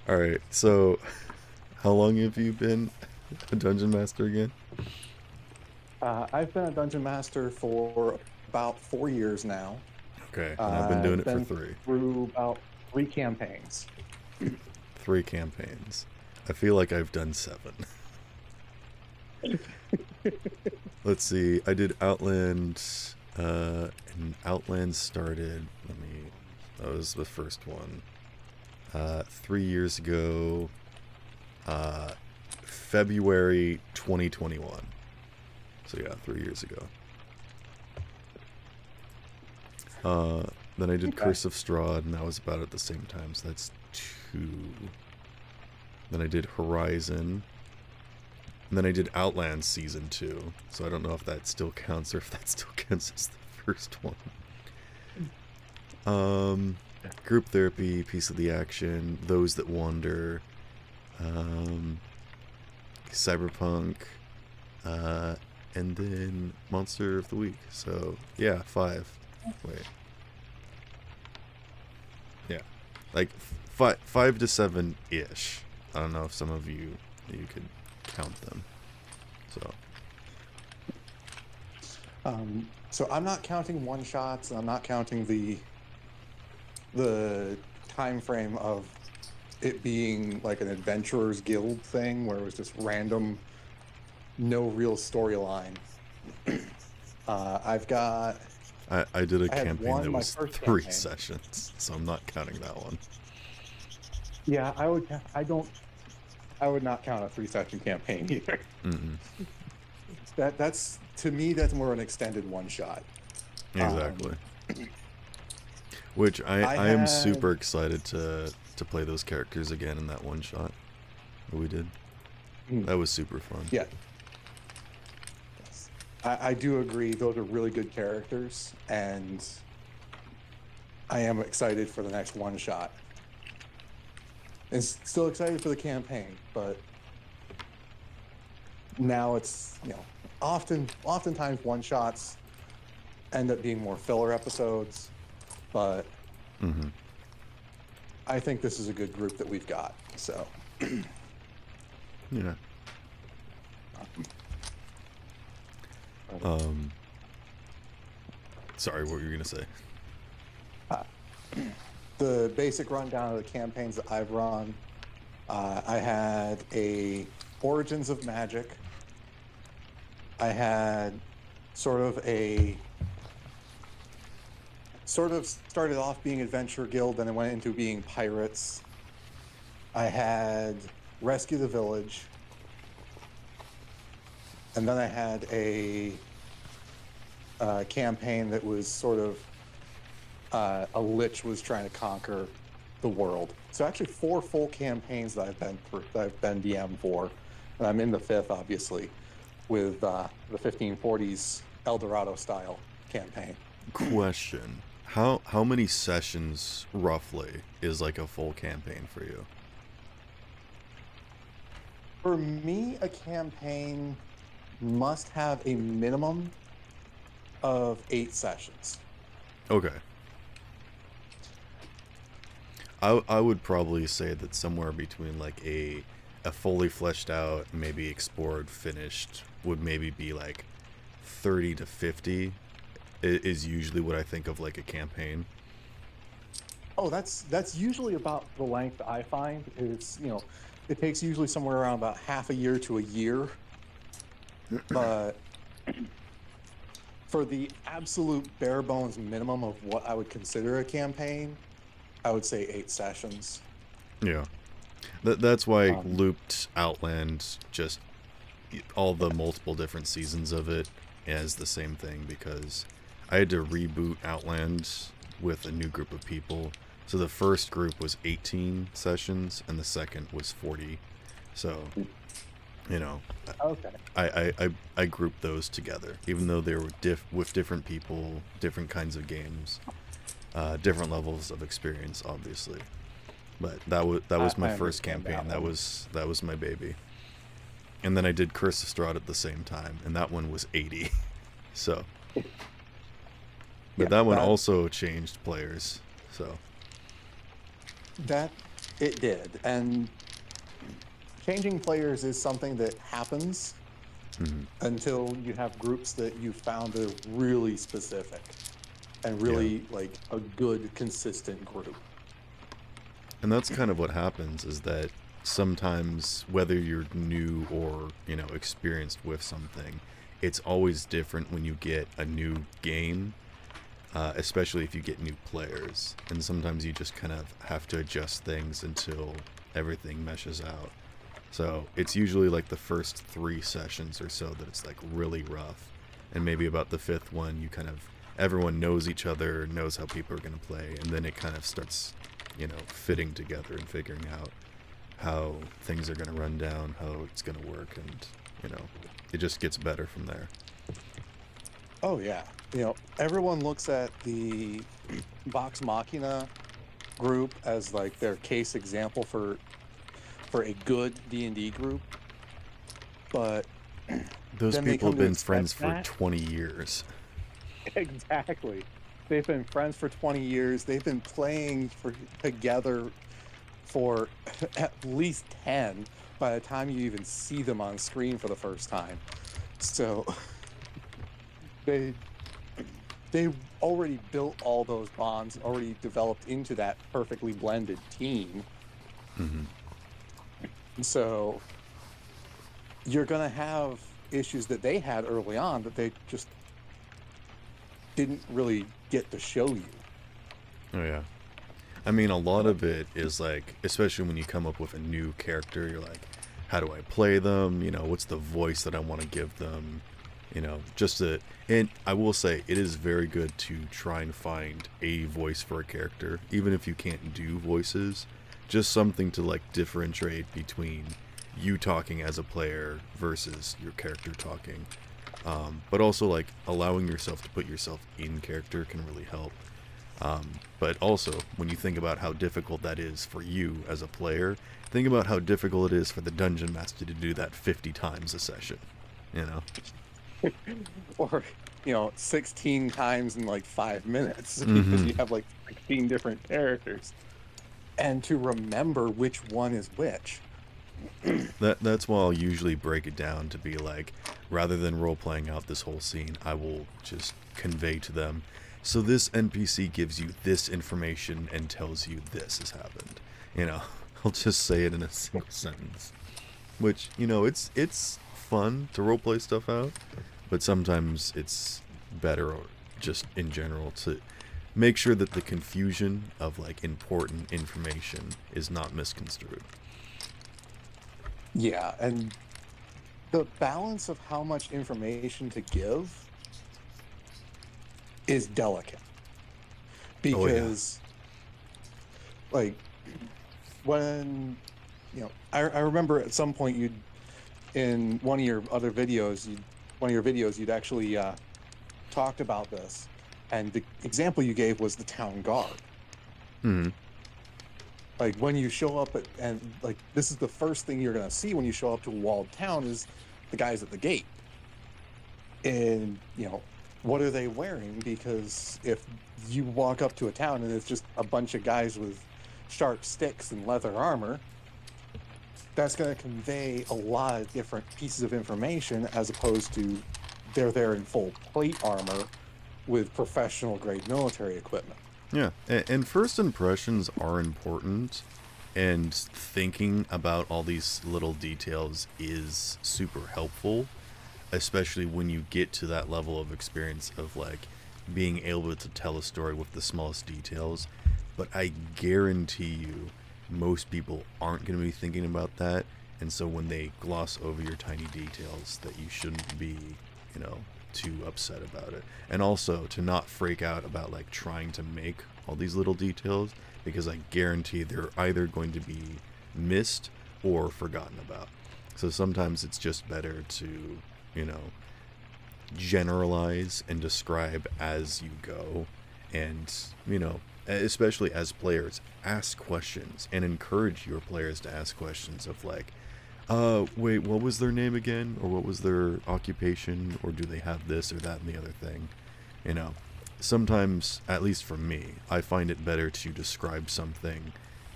All right. So, how long have you been a dungeon master again? I've been a dungeon master for about 4 years now. Okay, and I've been doing I've it for been three. through about 3 campaigns. Three campaigns. I feel like I've done seven. Let's see. I did Outland, and Outland started. Let me. That was the first one. 3 years ago. Uh, February 2021. So yeah, 3 years ago. Then I did Okay. Curse of Strahd, and that was about at the same time. So that's two. Then I did Horizon. And then I did Outland Season 2. So I don't know if that still counts or if that still counts as the first one. Group Therapy, Piece of the Action, Those That Wander, um, Cyberpunk, and then Monster of the Week. So, yeah, five. Wait. Yeah. Like, five to seven-ish. I don't know if some of you could count them. So, So I'm not counting one shots, and I'm not counting the time frame of it being like an adventurers guild thing where it was just random, no real storyline. I've got I did a I had campaign one that my was first three campaign. sessions, so I'm not counting that one. Yeah, I would not count a 3 session campaign either. Mm-mm. That's to me that's more an extended one shot. Exactly. Um, Which I I am had super excited to play those characters again in that one shot that we did. mm, That was super fun. yeah, yes. I do agree. Those are really good characters, and I am excited for the next one shot. And still excited for the campaign, but now it's oftentimes one shots end up being more filler episodes. But Mm-hmm. I think this is a good group that we've got. So Yeah. um, Um. Sorry, what were you gonna say? uh, the basic rundown of the campaigns that I've run. I had a Origins of Magic. I had sort of a sort of started off being Adventure Guild, then it went into being Pirates. I had Rescue the Village, and then I had a campaign that was sort of a lich was trying to conquer the world. So actually, 4 full campaigns that I've been through, that I've been DM for, and I'm in the fifth, obviously, with the 1540s Eldorado style campaign. Question: How many sessions roughly is like a full campaign for you? For me, a campaign must have a minimum of 8 sessions. Okay. I would probably say that somewhere between like a fully fleshed out, maybe explored, finished would maybe be like 30 to 50 is usually what I think of like a campaign. Oh, that's usually about the length I find. It takes usually somewhere around about half a year to a year. But for the absolute bare bones minimum of what I would consider a campaign, I would say 8 sessions. Yeah. That's why I Um, looped Outland, just all the multiple different seasons of it as the same thing, because I had to reboot Outland with a new group of people. So the first group was 18 sessions and the second was 40. So, you know, okay. I grouped those together, even though they were with different people, different kinds of games, different levels of experience, obviously. But that was my I first understand campaign. that one. That was my baby. And then I did Curse of Strahd at the same time, and that one was 80. So, but Yeah, that one also changed players. So, that it did. And changing players is something that happens Hmm. until you have groups that you found that are really specific and Yeah. really like a good, consistent group. And that's kind of what happens is that sometimes whether you're new or, experienced with something, it's always different when you get a new game, especially if you get new players. And sometimes you just kind of have to adjust things until everything meshes out. So it's usually like the first 3 sessions or so that it's like really rough. And maybe about the fifth one, you kind of, everyone knows each other, knows how people are going to play, and then it kind of starts, fitting together and figuring out how things are going to run down, how it's going to work, and, it just gets better from there. Oh yeah. Everyone looks at the Vox Machina group as like their case example for a good D&D group, but Those then they people come have to been expect friends for that. 20 years. Exactly. They've been friends for 20 years. They've been playing for together for at least 10 by the time you even see them on screen for the first time. So they they already built all those bonds, already developed into that perfectly blended team. Hmm. So you're going to have issues that they had early on that they just didn't really get to show you. Oh, yeah. I mean, a lot of it is like, especially when you come up with a new character, you're like, how do I play them? What's the voice that I want to give them? Just to, and I will say, it is very good to try and find a voice for a character, even if you can't do voices, just something to like differentiate between you talking as a player versus your character talking. But also, like, allowing yourself to put yourself in character can really help. But also, when you think about how difficult that is for you as a player, think about how difficult it is for the dungeon master to do that 50 times a session. You know? Or 16 times in like 5 minutes because Mm-hmm. you have like 16 different characters and to remember which one is which. That's why I'll usually break it down to be like, rather than role playing out this whole scene, I will just convey to them. So this NPC gives you this information and tells you this has happened. You know, I'll just say it in a single sentence. Which, it's fun to roleplay stuff out, but sometimes it's better, or just in general, to make sure that the confusion of like important information is not misconstrued. Yeah, and the balance of how much information to give is delicate Oh yeah. because like when I remember at some point you'd in one of your other videos you one of your videos you'd actually talked about this, and the example you gave was the town guard. Hmm. Like when you show up and like this is the first thing you're going to see when you show up to a walled town is the guys at the gate. And what are they wearing? Because if you walk up to a town and it's just a bunch of guys with sharp sticks and leather armor, that's going to convey a lot of different pieces of information as opposed to they're there in full plate armor with professional grade military equipment. Yeah, and first impressions are important, and thinking about all these little details is super helpful, especially when you get to that level of experience of like being able to tell a story with the smallest details. But I guarantee you, most people aren't going to be thinking about that, and so when they gloss over your tiny details, that you shouldn't be, you know, too upset about it. And also to not freak out about like trying to make all these little details, because I guarantee they're either going to be missed or forgotten about. So sometimes it's just better to, you know, generalize and describe as you go, and, especially as players, ask questions and encourage your players to ask questions of like, wait, what was their name again? Or what was their occupation? Or do they have this or that and the other thing? You know, sometimes, at least for me, I find it better to describe something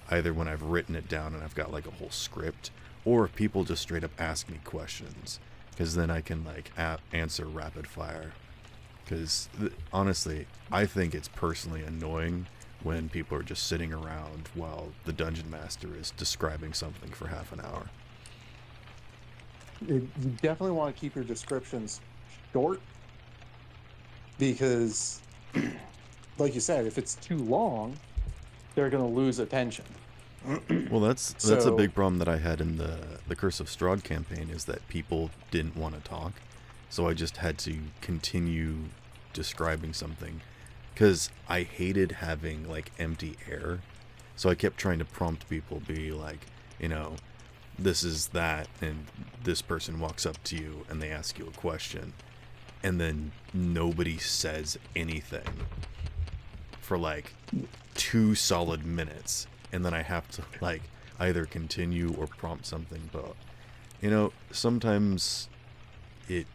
either when I've written it down and I've got like a whole script, or if people just straight up ask me questions, because then I can like answer rapid fire. Because honestly, I think it's personally annoying when people are just sitting around while the dungeon master is describing something for half an hour. You definitely want to keep your descriptions short because, like you said, if it's too long, they're going to lose attention. Well, that's a So big problem that I had in the Curse of Strahd campaign, is that people didn't want to talk, so I just had to continue describing something, because I hated having like empty air, so I kept trying to prompt people, be like, you know, this is that, and this person walks up to you and they ask you a question, and then nobody says anything for like 2 solid minutes, and then I have to like either continue or prompt something. But sometimes it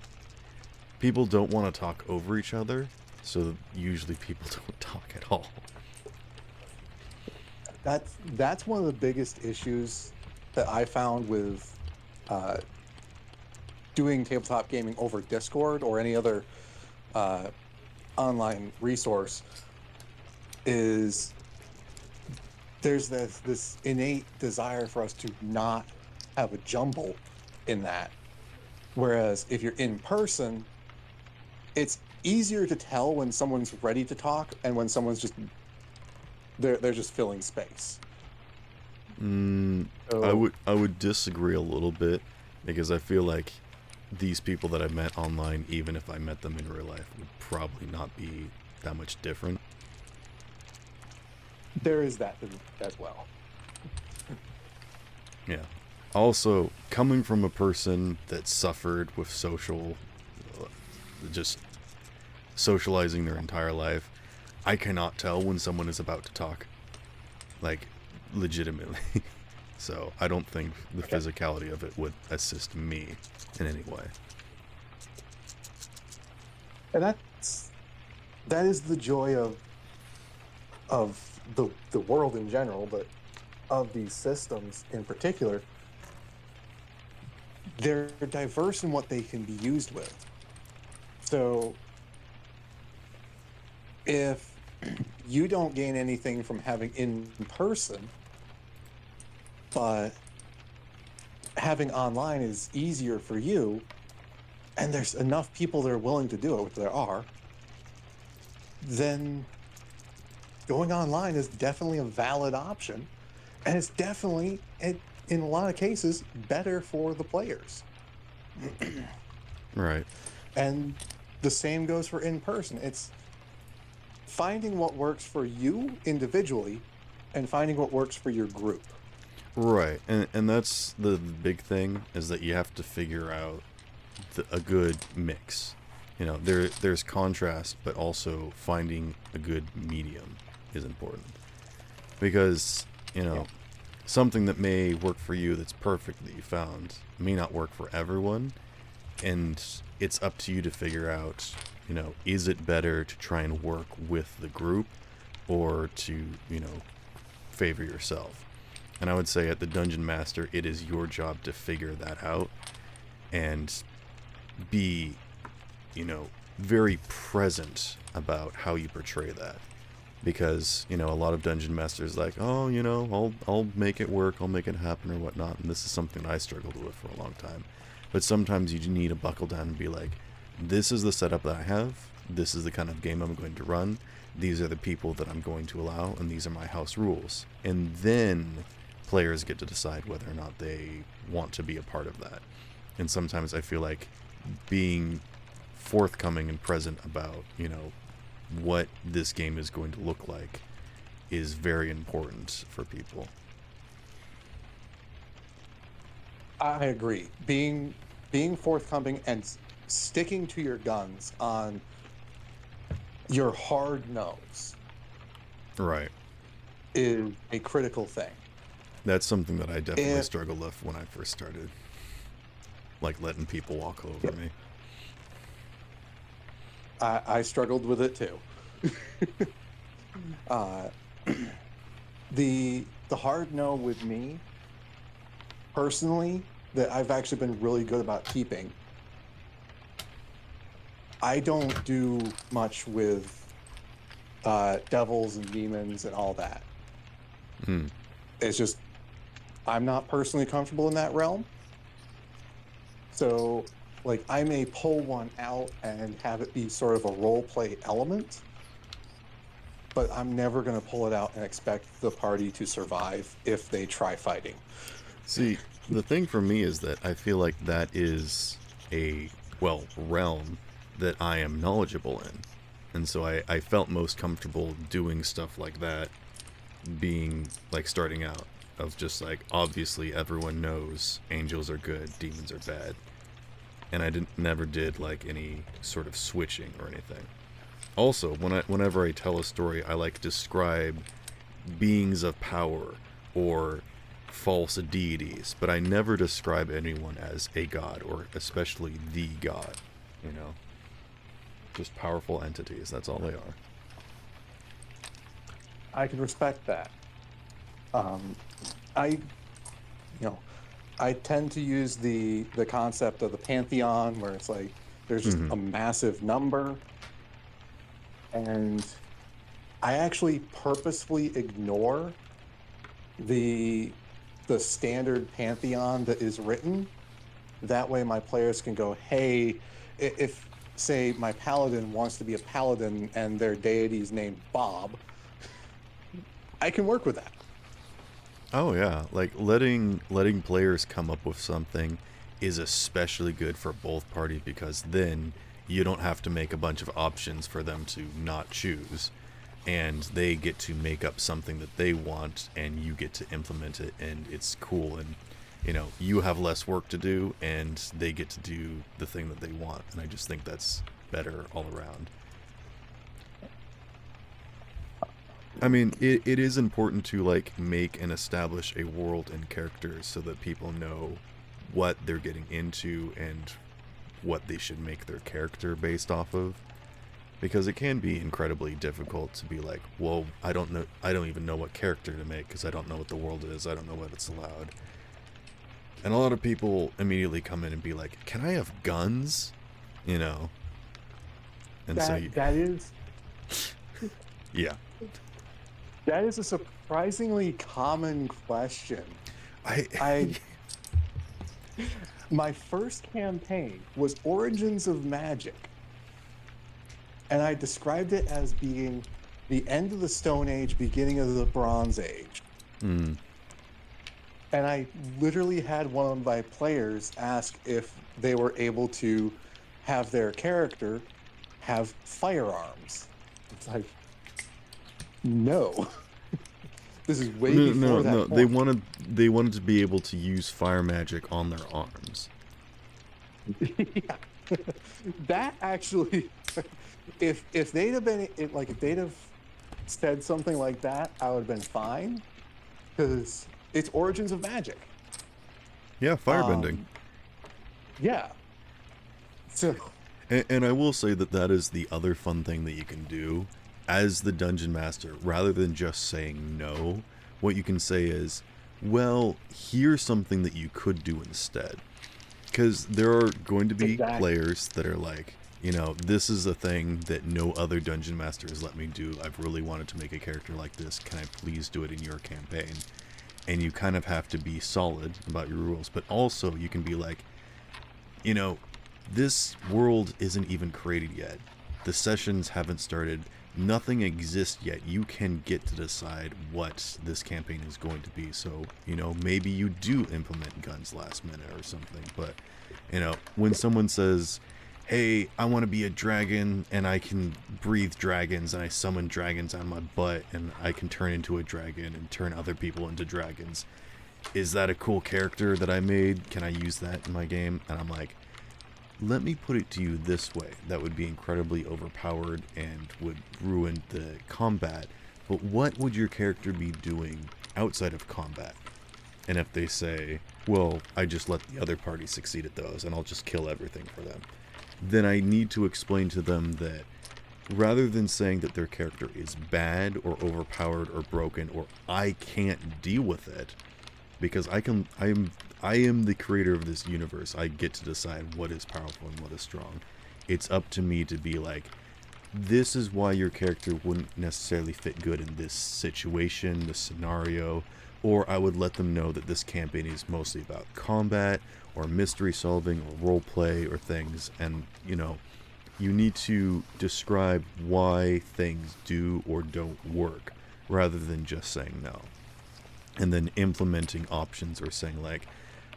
people don't want to talk over each other, so usually people don't talk at all. that's one of the biggest issues that I found with uh, doing tabletop gaming over Discord or any other uh, online resource is there's this innate desire for us to not have a jumble in that. Whereas if you're in person, it's easier to tell when someone's ready to talk and when someone's just they're just filling space. Mm, So I would disagree a little bit, because I feel like these people that I met online, even if I met them in real life, would probably not be that much different. there is that as well. Yeah. Also, coming from a person that suffered with just socializing their entire life, I cannot tell when someone is about to talk. Like, legitimately. So, I don't think the Okay. physicality of it would assist me in any way. And that is the joy of the world in general, but of these systems in particular. They're diverse in what they can be used with. So if you don't gain anything from having in person, but having online is easier for you, and there's enough people that are willing to do it, which there are, then going online is definitely a valid option. And it's definitely, in a lot of cases, better for the players. Right. And the same goes for in person. It's finding what works for you individually and finding what works for your group. Right. And that's the big thing, is that you have to figure out a good mix. There's contrast, but also finding a good medium is important. Because, Yeah. something that may work for you, that's perfect, that you found, may not work for everyone. And it's up to you to figure out, is it better to try and work with the group, or to, favor yourself? And I would say at the Dungeon Master, it is your job to figure that out and be, very present about how you portray that. Because, a lot of Dungeon Masters like, oh, I'll make it work, I'll make it happen, or whatnot. And this is something I struggled with for a long time. But sometimes you need to buckle down and be like, this is the setup that I have, this is the kind of game I'm going to run, these are the people that I'm going to allow, and these are my house rules. And then players get to decide whether or not they want to be a part of that. And sometimes I feel like being forthcoming and present about, what this game is going to look like is very important for people. I agree. Being forthcoming and sticking to your guns on your hard nose Right. is a critical thing. That's something that I definitely If struggled with when I first started. Like letting people walk over Yep, me. I struggled with it too. uh, The hard no with me personally that I've actually been really good about keeping. I don't do much with devils and demons and all that. Hmm. It's just I'm not personally comfortable in that realm. So like I may pull one out and have it be sort of a role play element, but I'm never going to pull it out and expect the party to survive if they try fighting. See, the thing for me is that I feel like that is a, well, realm that I am knowledgeable in. And so I felt most comfortable doing stuff like that, being like starting out, of just like, obviously everyone knows angels are good, demons are bad. And I didn't never did like any sort of switching or anything. Also, whenever I tell a story, I like describe beings of power or false deities, but I never describe anyone as a god or especially the god, you know? Just powerful entities, that's all they are. I can respect that. Um, I, you know, I tend to use the concept of the pantheon, where it's like there's just Mm-hmm. a massive number, and I actually purposefully ignore the the standard pantheon that is written. That way, my players can go, "Hey, if say my paladin wants to be a paladin and their deity is named Bob, I can work with that." Oh yeah, like letting players come up with something is especially good for both parties because then you don't have to make a bunch of options for them to not choose, and they get to make up something that they want and you get to implement it, and it's cool, and you have less work to do and they get to do the thing that they want, and I just think that's better all around. I mean, it is important to like make and establish a world and characters so that people know what they're getting into and what they should make their character based off of, because it can be incredibly difficult to be like, well, I don't even know what character to make because I don't know what the world is, I don't know what it's allowed. And a lot of people immediately come in and be like, can I have guns? You know? And so you, That is yeah. that is a surprisingly common question. I I My first campaign was Origins of Magic, and I described it as being the end of the Stone Age, beginning of the Bronze Age. mm, And I literally had one of my players ask if they were able to have their character have firearms. It's like, no, this is way no, no, before no. that They point. wanted they wanted to be able to use fire magic on their arms. Yeah. That actually, if they'd have been like if they'd have said something like that, I would have been fine because it's Origins of Magic. Yeah, firebending. Um, yeah. So And I will say that that is the other fun thing that you can do as the dungeon master. Rather than just saying no, what you can say is, well, here's something that you could do instead. Because there are going to be exactly. players that are like, this is a thing that no other dungeon master has let me do. I've really wanted to make a character like this. Can I please do it in your campaign? And you kind of have to be solid about your rules, but also you can be like, you know, this world isn't even created yet. The sessions haven't started. Nothing exists yet. You can get to decide what this campaign is going to be. So, maybe you do implement guns last minute or something. But, when someone says, hey, I want to be a dragon and I can breathe dragons and I summon dragons on my butt and I can turn into a dragon and turn other people into dragons. Is that a cool character that I made? Can I use that in my game? And I'm like, let me put it to you this way. That would be incredibly overpowered and would ruin the combat. But what would your character be doing outside of combat? And if they say, well, I just let the other party succeed at those and I'll just kill everything for them, then I need to explain to them that rather than saying that their character is bad or overpowered or broken or I can't deal with it, because I am the creator of this universe. I get to decide what is powerful and what is strong. It's up to me to be like, this is why your character wouldn't necessarily fit good in this situation, this scenario, or I would let them know that this campaign is mostly about combat or mystery solving or role play or things, and you need to describe why things do or don't work rather than just saying no. And then implementing options, or saying like,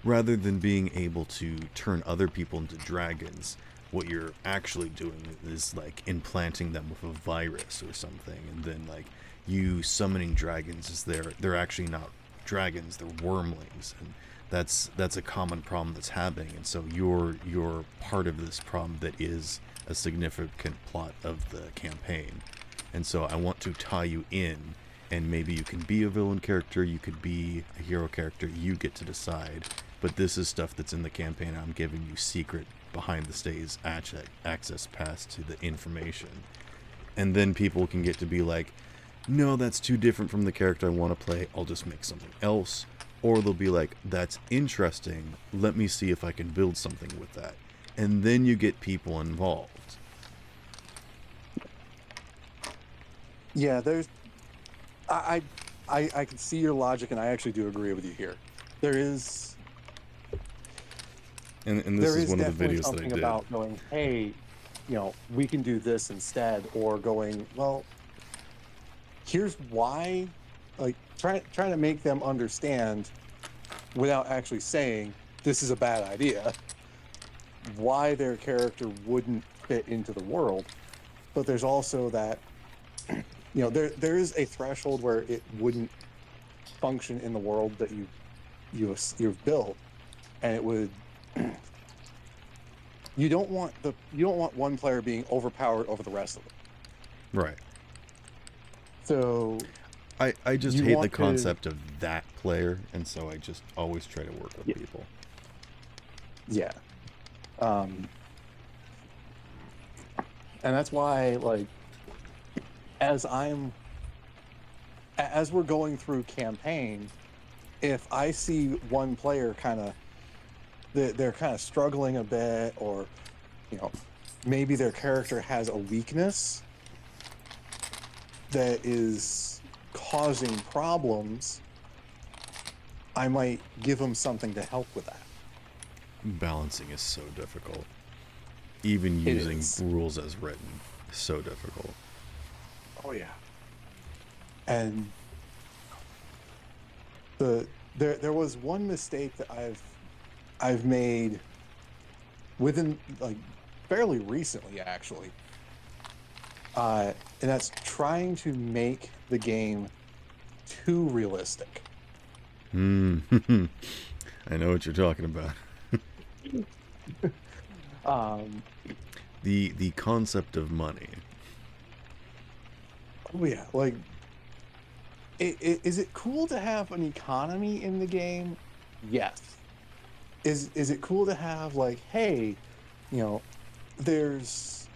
rather than being able to turn other people into dragons, what you're actually doing is like implanting them with a virus or something, and then like you summoning dragons is they're actually not dragons, they're wormlings, and that's a common problem that's happening, and so you're part of this problem that is a significant plot of the campaign. And so I want to tie you in, and maybe you can be a villain character, you could be a hero character, you get to decide, but this is stuff that's in the campaign. I'm giving you secret behind the stays access pass to the information, and then people can get to be like, no, that's too different from the character I want to play, I'll just make something else. Or they'll be like, that's interesting, let me see if I can build something with that. And then you get people involved. Yeah, there's I can see your logic, and I actually do agree with you here. There is And this is one of the definitely videos that I something did. about going, hey, we can do this instead, or going, well, here's why, like trying to make them understand without actually saying this is a bad idea, why their character wouldn't fit into the world. But there's also that, there is a threshold where it wouldn't function in the world that you've built, and it would. You don't want one player being overpowered over the rest of them. Right. So I just you hate the want to- concept of that player, and so I just always try to work with Yeah. people. Yeah. And that's why, like, as we're going through campaign, if I see one player they're kind of struggling a bit, or maybe their character has a weakness that is causing problems, I might give them something to help with that. Balancing is so difficult. Even It using is. rules as written is so difficult. Oh yeah. And there was one mistake that I've made within, like, fairly recently, actually, and that's trying to make the game too realistic. I know what you're talking about. The concept of money. Oh yeah, like, is it cool to have an economy in the game? Yes. Is it cool to have, like, hey, there's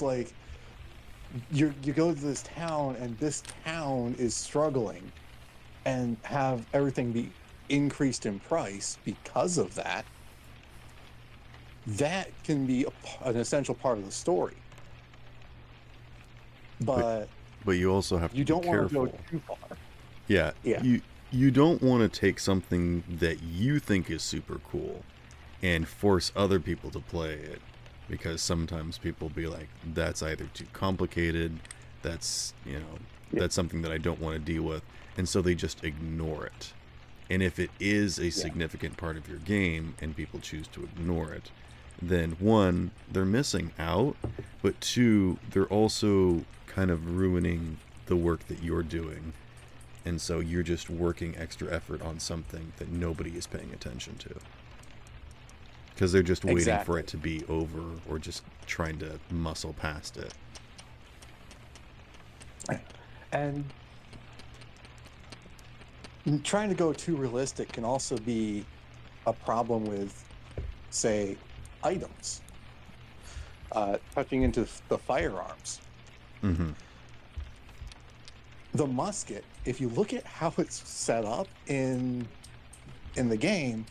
like, you go to this town, and this town is struggling, and have everything be increased in price because of that. That can be an essential part of the story, but But you also have to you be don't want to go careful. too far. Yeah, Yeah. you don't want to take something that you think is super cool and force other people to play it, because sometimes people be like, that's either too complicated, that's that's something that I don't want to deal with, and so they just ignore it. And if it is a significant part of your game and people choose to ignore it, then one, they're missing out, but two, they're also kind of ruining the work that you're doing. And so you're just working extra effort on something that nobody is paying attention to, because they're just waiting for it to be over, or just trying to muscle past it. And trying to go too realistic can also be a problem with, say, items. touching into the firearms. Mm-hmm. The musket, if you look at how it's set up in the game,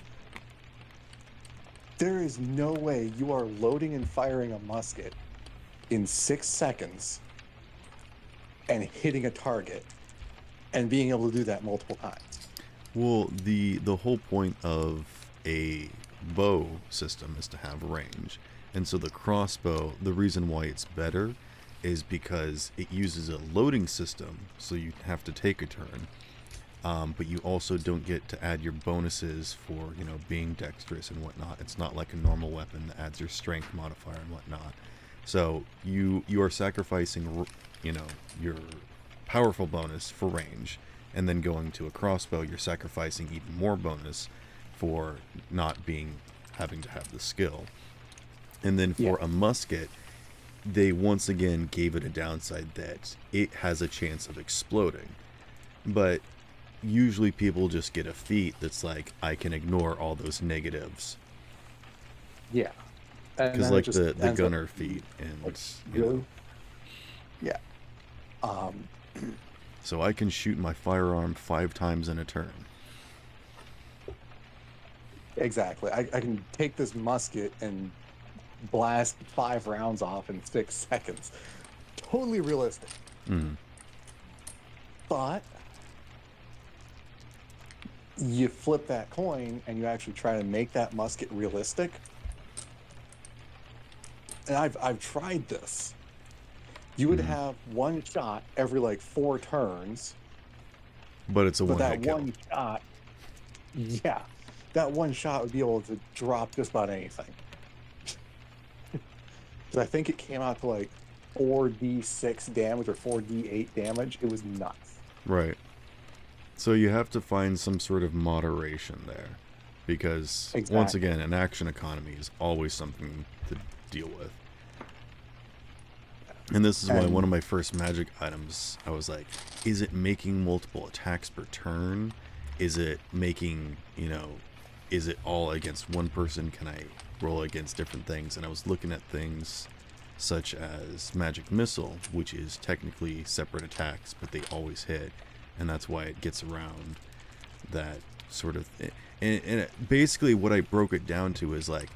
there is no way you are loading and firing a musket in 6 seconds and hitting a target and being able to do that multiple times. Well, the whole point of a bow system is to have range. And so the crossbow, the reason why it's better is because it uses a loading system, so you have to take a turn. But you also don't get to add your bonuses for, being dexterous and whatnot. It's not like a normal weapon that adds your strength modifier and whatnot. So you are sacrificing, your powerful bonus for range, and then going to a crossbow, you're sacrificing even more bonus for not having to have the skill. And then for a musket, they once again gave it a downside that it has a chance of exploding. But usually people just get a feat that's like, I can ignore all those negatives. Yeah. Because like the gunner feat and, really? Yeah. So I can shoot my firearm 5 times in a turn. Exactly. I can take this musket and blast 5 rounds off in 6 seconds. Totally realistic. Mm. But you flip that coin and you actually try to make that musket realistic. And I've tried this. You would have one shot every like 4 turns. But it's a one-hit kill. One shot, yeah, that one shot would be able to drop just about anything. Because I think it came out to like 4d6 damage or 4d8 damage. It was nuts. Right. So you have to find some sort of moderation there. Because, once again, an action economy is always something to deal with. And this is why one of my first magic items, I was like, is it making multiple attacks per turn? Is it making, is it all against one person? Can I roll against different things? And I was looking at things such as Magic Missile, which is technically separate attacks, but they always hit. And that's why it gets around that sort of thing. And basically what I broke it down to is like,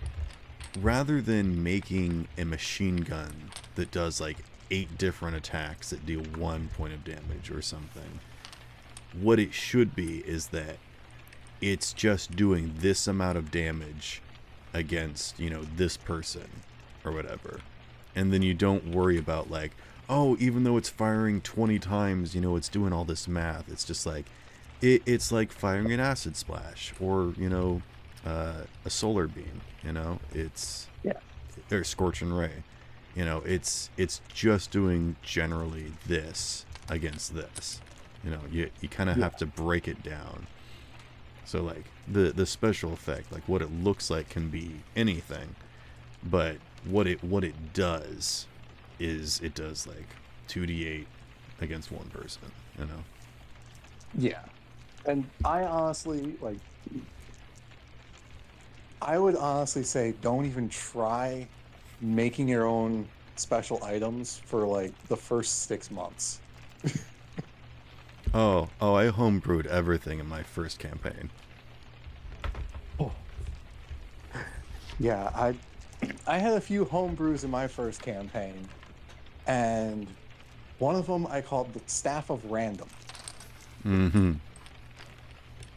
rather than making a machine gun that does like 8 different attacks that deal 1 point of damage or something, what it should be is that it's just doing this amount of damage against, this person or whatever. And then you don't worry about like, oh, even though it's firing 20 times, it's doing all this math. It's just like, it's like firing an acid splash or, a solar beam, it's, or scorching ray, it's just doing generally this against this, you kind of have to break it down. So like the special effect, like what it looks like can be anything, but what it does is it does like 2d8 against one person, Yeah. And I would honestly say don't even try making your own special items for like the first 6 months. Oh, I homebrewed everything in my first campaign. Oh. Yeah, I had a few homebrews in my first campaign, and one of them I called the Staff of Random. Mm-hmm.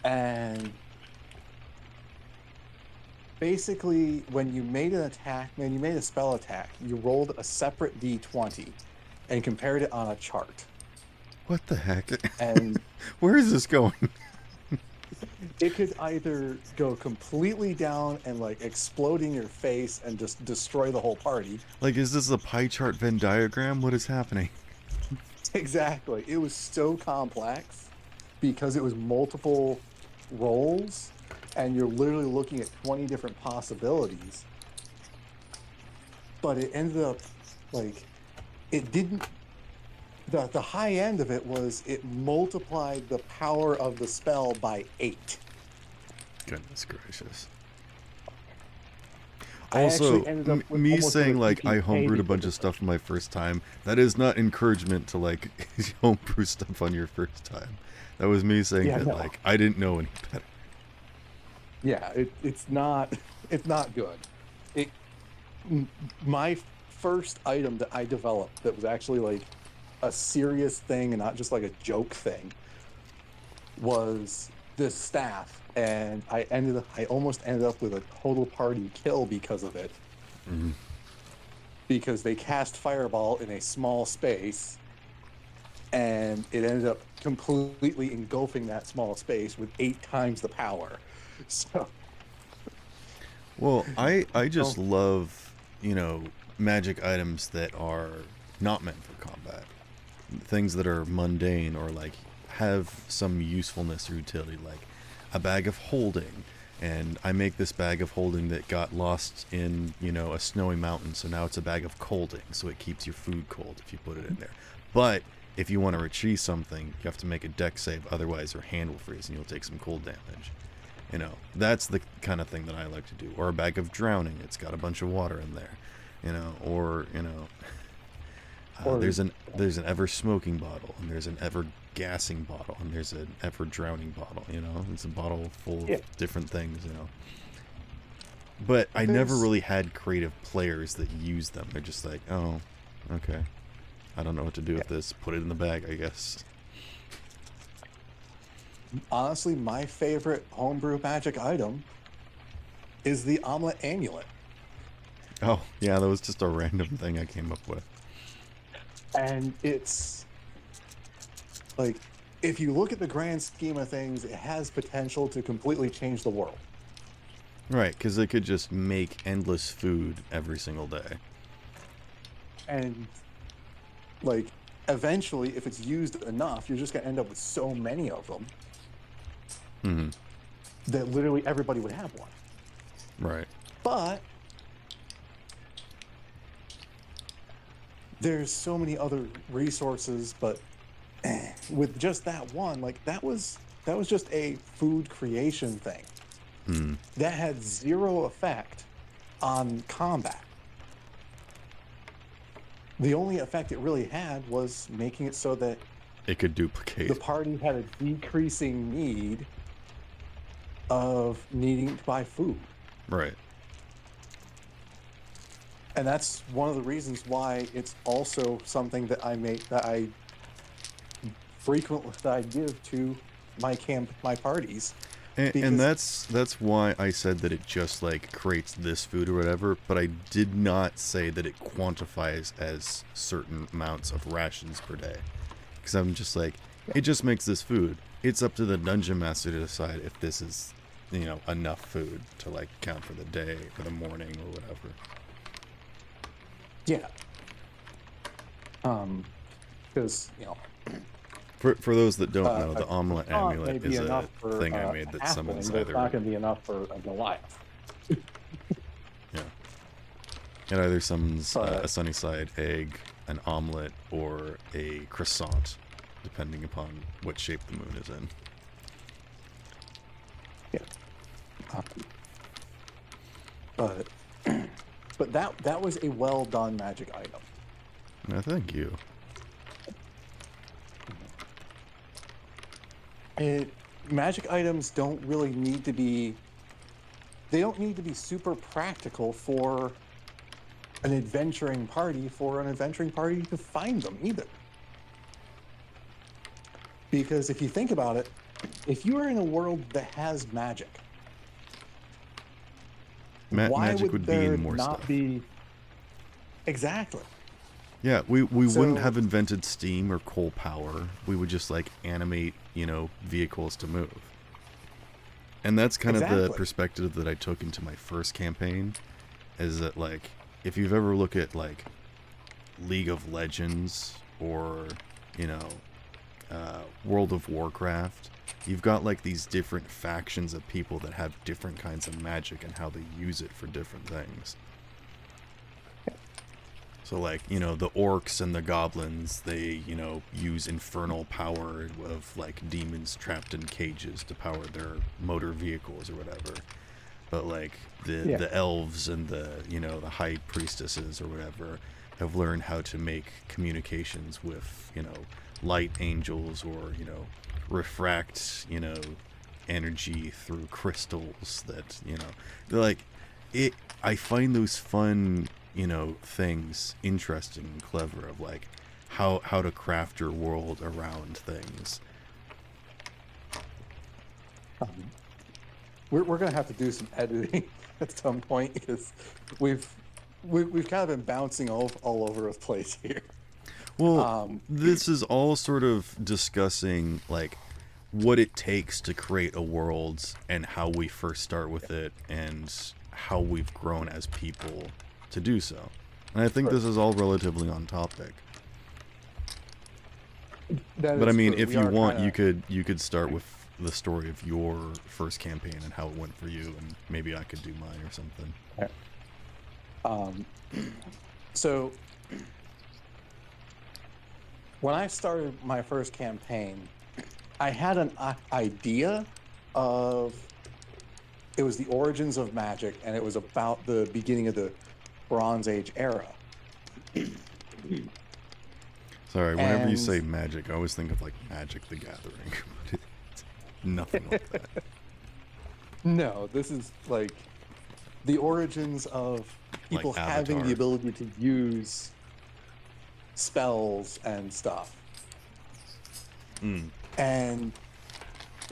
And basically, when you made a spell attack, you rolled a separate d20 and compared it on a chart. What the heck? And where is this going? It could either go completely down and like explode in your face and just destroy the whole party. Like, is this a pie chart Venn diagram? What is happening? Exactly. It was so complex because it was multiple rolls and you're literally looking at 20 different possibilities. But it ended up like it didn't. The high end of it was it multiplied the power of the spell by 8. Goodness gracious. I Also, actually ended up with me almost with saying a like I PPK homebrewed a because bunch of of it. stuff my first time, that is not encouragement to like homebrew stuff on your first time. That was me saying Yeah, that no. like I didn't know any better. Yeah, it's not it's not good. It m- my first item that I developed that was actually like a serious thing and not just like a joke thing was this staff, and I almost ended up with a total party kill because of it, Mm. because they cast fireball in a small space and it ended up completely engulfing that small space with 8 times the power. So, Well, I just oh, love, magic items that are not meant for combat. Things that are mundane or like have some usefulness or utility, like a bag of holding. And I make this bag of holding that got lost in, a snowy mountain, so now it's a bag of colding, so it keeps your food cold if you put it in there. But if you want to retrieve something, you have to make a deck save, otherwise your hand will freeze and you'll take some cold damage. That's the kind of thing that I like to do. Or a bag of drowning, it's got a bunch of water in there. Or, or there's an ever smoking bottle, and there's an ever gassing bottle, and there's an ever drowning bottle. It's a bottle full of yeah, different things. But I never there's really had creative players that use them. They're just like, oh, okay, I don't know what to do yeah. with this. Put it in the bag, I guess. Honestly, my favorite homebrew magic item is the omelet amulet. Oh yeah, that was just a random thing I came up with. And it's like, if you look at the grand scheme of things, it has potential to completely change the world. Right, because they could just make endless food every single day. And like, eventually, if it's used enough, you're just going to end up with so many of them Hmm. that literally everybody would have one. Right. But there's so many other resources, but with just that one, like that was just a food creation thing Hmm. that had zero effect on combat. The only effect it really had was making it so that It could the duplicate. party had a decreasing need of needing to buy food. Right. And that's one of the reasons why it's also something that I frequently that I give to my parties, And because that's why I said that it just like creates this food or whatever, but I did not say that it quantifies as certain amounts of rations per day. Because I'm just like, it just makes this food. It's up to the dungeon master to decide if this is, enough food to like count for the day or the morning or whatever. yeah, because For those that don't know, a the omelet croissant may amulet be is a enough for thing I a made that summons halfling, but it's either, not going to be enough for a Goliath. yeah, it either summons a But sunny side egg, an omelet, or a croissant, depending upon what shape the moon is in. yeah, um, but but that was a well done magic item. No, thank you. It Magic items don't really need to be they don't need to be super practical for an adventuring party to find them either. Because if you think about it, if you are in a world that has magic, why Magic would would be in there more not stuff. be exactly? Yeah, we wouldn't So have invented steam or coal power. We would just like animate, vehicles to move. And that's kind of the exactly. perspective that I took into my first campaign, is that like if you've ever looked at like League of Legends or, you know, World of Warcraft, you've got like these different factions of people that have different kinds of magic and how they use it for different things. So like, the orcs and the goblins, they, use infernal power of like demons trapped in cages to power their motor vehicles or whatever. but like the Yeah. the elves and the the high priestesses or whatever have learned how to make communications with light angels, or refract energy through crystals that they're like it. I find those fun things interesting and clever, of like how to craft your world around things. Um, we're gonna have to do some editing at some point because we've we've kind of been bouncing all over the place here. Well, Um, this is all sort of discussing like what it takes to create a world and how we first start with it and how we've grown as people to do so. And I think Right. this is all relatively on topic. that But I is mean, true. if We you are want, kind you could start with the story of your first campaign and how it went for you, and maybe I could do mine or something. of so when I started my first campaign, I had an idea of it was the origins of magic, and it was about the beginning of the Bronze Age era. Sorry, whenever you And say magic, I always think of like Magic the Gathering, but it's nothing like that. no, this is like the origins of Like people having the Avatar. ability to use spells and stuff. Mm. And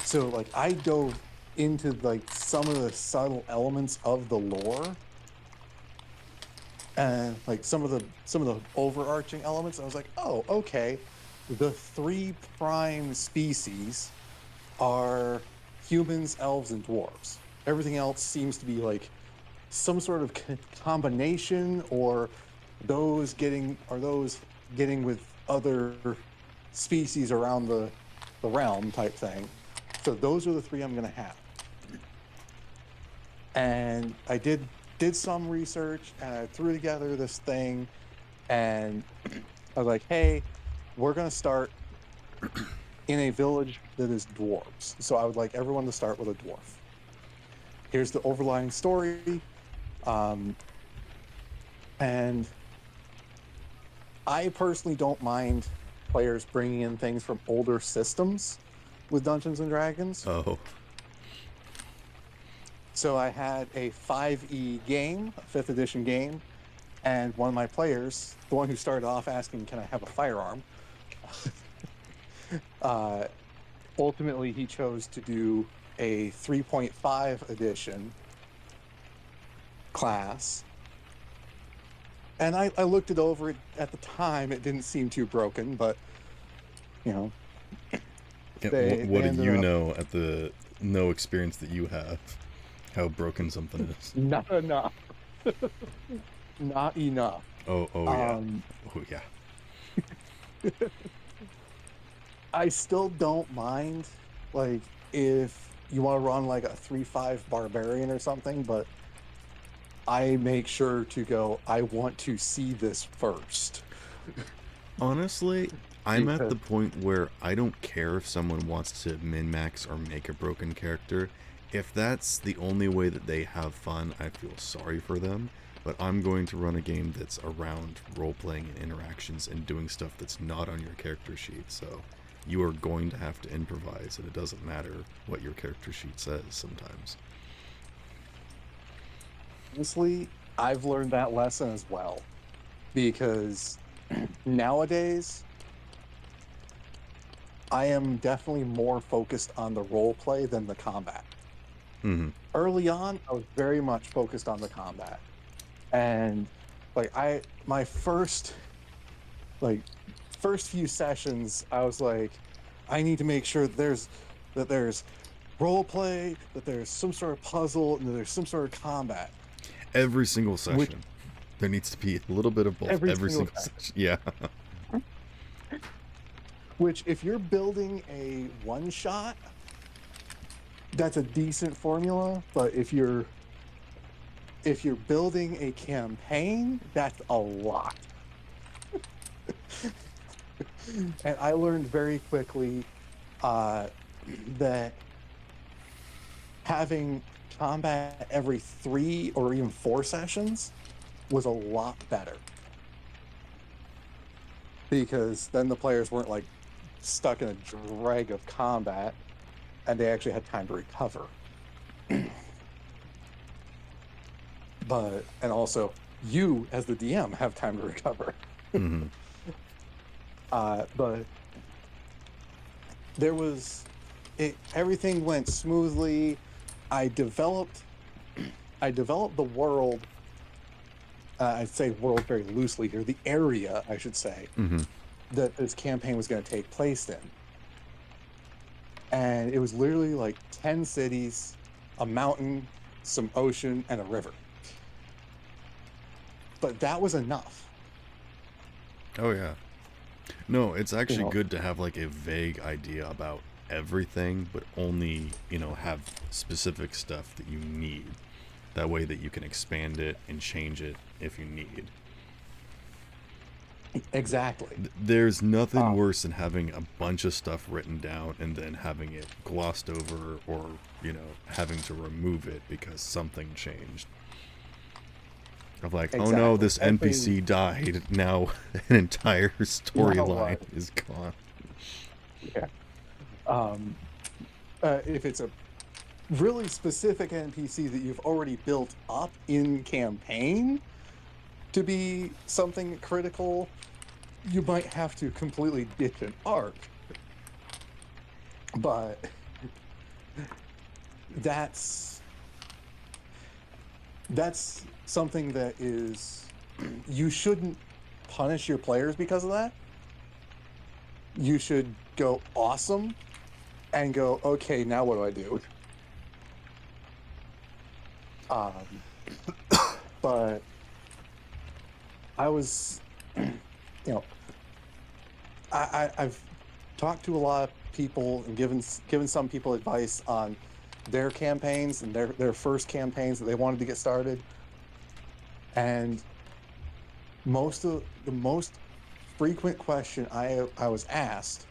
so like I dove into like some of the subtle elements of the lore and like some of the overarching elements. I was like, oh, okay. The three prime species are humans, elves, and dwarves. Everything else seems to be like some sort of combination, or those getting with other species around the realm type thing. So those are the three I'm going to have. And I did some research and I threw together this thing, and I was like, hey, we're going to start in a village that is dwarves. So I would like everyone to start with a dwarf. Here's the overlying story. Um, and I personally don't mind players bringing in things from older systems with Dungeons and Dragons. Oh. So I had a 5e game, a 5th edition game, and one of my players, the one who started off asking, "Can I have a firearm?" uh, ultimately, he chose to do a 3.5 edition class. And I looked it over. At the time, it didn't seem too broken, but you know, Yeah, they what do ended you up know at the no experience that you have? How broken something is? not enough, not enough. Oh yeah. Um, Oh yeah. I still don't mind, like, if you want to run like a 3-5 barbarian or something, but I make sure to go, I want to see this first. Honestly, I'm at Because the point where I don't care if someone wants to min-max or make a broken character. If that's the only way that they have fun, I feel sorry for them. But I'm going to run a game that's around role-playing and interactions and doing stuff that's not on your character sheet. So you are going to have to improvise, and it doesn't matter what your character sheet says sometimes. honestly, I've learned that lesson as well. Because nowadays, I am definitely more focused on the role play than the combat. Mm-hmm. Early on, I was very much focused on the combat. And like my like first few sessions, I was like, I need to make sure that there's role play, that there's some sort of puzzle, and that there's some sort of combat. Every single Which session, there needs to be a little bit of both. every Every single single session. session. Yeah. Which if you're building a one shot, that's a decent formula. But if you're building a campaign, that's a lot. And I learned very quickly uh, that having combat every 3 or even 4 sessions was a lot better, because then the players weren't like stuck in a drag of combat and they actually had time to recover. And also you as the DM have time to recover. Mm-hmm. But there was everything went smoothly. I developed the world. I'd say world very loosely here. The area, I should say, Mm-hmm. that this campaign was going to take place in. And it was literally like 10 cities, a mountain, some ocean, and a river. But that was enough. Oh yeah. No, it's actually know, good to have like a vague idea about everything, but only, have specific stuff that you need. That way that you can expand it and change it if you need. exactly. There's nothing worse than having a bunch of stuff written down and then having it glossed over, or, having to remove it because something changed. Of like, oh no, this NPC died. Now an entire storyline is gone. Yeah. If it's a really specific NPC that you've already built up in campaign to be something critical, you might have to completely ditch an arc. But that's something that is, you shouldn't punish your players because of that. You should go awesome and go, okay, now what do I do? But I was, I've talked to a lot of people and given some people advice on their campaigns and their first campaigns that they wanted to get started. And the most frequent question I was asked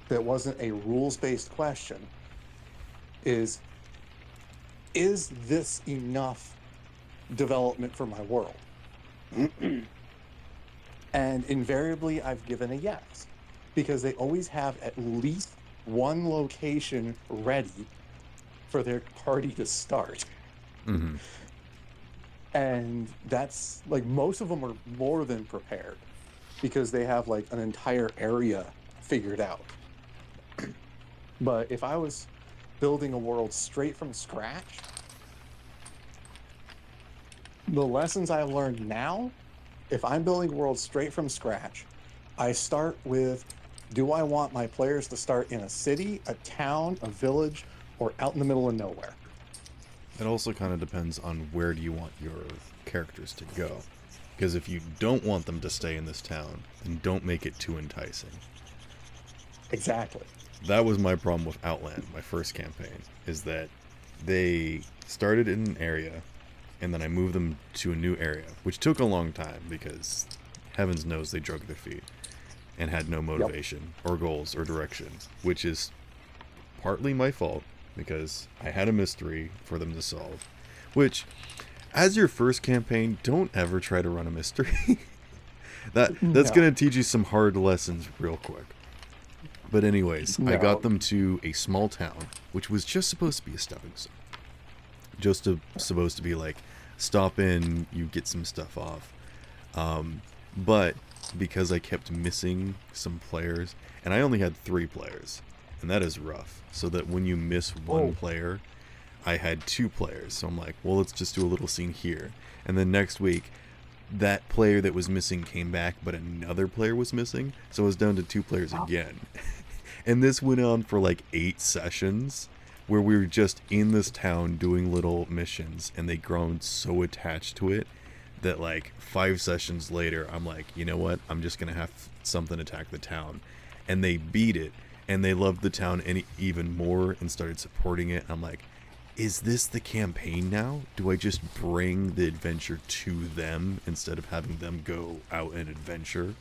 that wasn't a rules-based question is this enough development for my world? And invariably I've given a yes, because they always have at least one location ready for their party to start. Mm-hmm. And that's like, most of them are more than prepared because they have like an entire area figured out. But if I was building a world straight from scratch, the lessons I've learned now, if I'm building a world straight from scratch, I start with, do I want my players to start in a city, a town, a village, or out in the middle of nowhere? It also kind of depends on where do you want your characters to go. Because if you don't want them to stay in this town, then don't make it too enticing. Exactly. That was my problem with Outland, my first campaign, is that they started in an area, and then I moved them to a new area, which took a long time because heavens knows they drug their feet and had no motivation or goals or direction, which is partly my fault because I had a mystery for them to solve. Which, as your first campaign, don't ever try to run a mystery. That's gonna teach you some hard lessons real quick. But anyways, I got them to a small town, which was just supposed to be a stepping stone. Supposed to be like, stop in, you get some stuff off. But because I kept missing some players, and I only had 3 players, and that is rough. So that when you miss one player, I had 2 players. So I'm like, well, let's just do a little scene here. And then next week, that player that was missing came back, but another player was missing. So I was down to 2 players again. And this went on for like 8 sessions, where we were just in this town doing little missions, and they grown so attached to it that like 5 sessions later, I'm like, you know what? I'm just going to have something attack the town. And they beat it, and they loved the town even more and started supporting it. I'm like, is this the campaign now? Do I just bring the adventure to them instead of having them go out and adventure?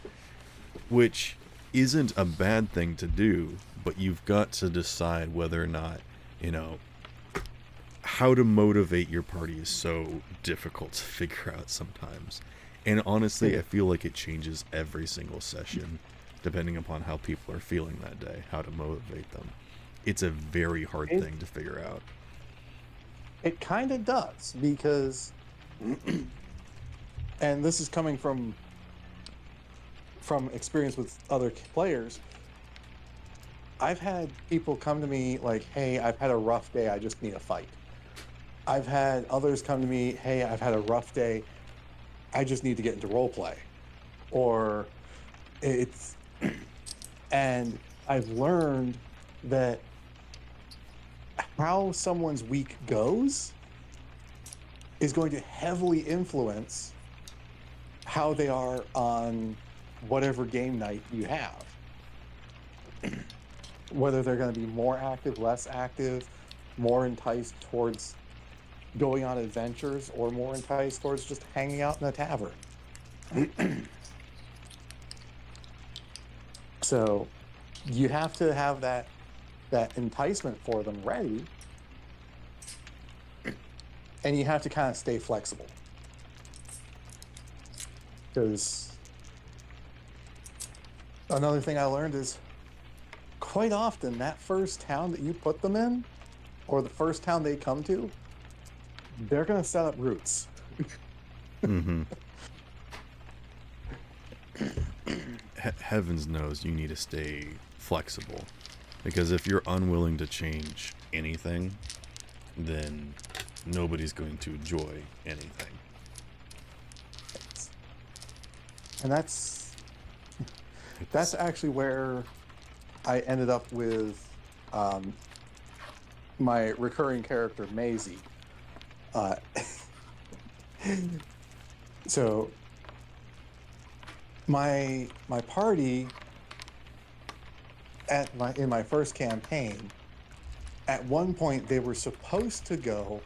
Which isn't a bad thing to do, but you've got to decide whether or not, how to motivate your party is so difficult to figure out sometimes. And honestly, I feel like it changes every single session depending upon how people are feeling that day, how to motivate them. It's a very hard thing to figure out. It kind of does, because, and this is coming from experience with other players. I've had people come to me like, hey, I've had a rough day, I just need a fight. I've had others come to me, hey, I've had a rough day, I just need to get into role play. Or it's, and I've learned that how someone's week goes is going to heavily influence how they are on whatever game night you have. Whether they're going to be more active, less active, more enticed towards going on adventures, or more enticed towards just hanging out in a tavern. So you have to have that enticement for them ready, and you have to kind of stay flexible, because another thing I learned is quite often that first town that you put them in, or the first town they come to, they're going to set up roots. Mm-hmm. Heavens knows you need to stay flexible, because if you're unwilling to change anything, then nobody's going to enjoy anything. And that's actually where I ended up with my recurring character Maisie. So my party in my first campaign, at one point they were supposed to go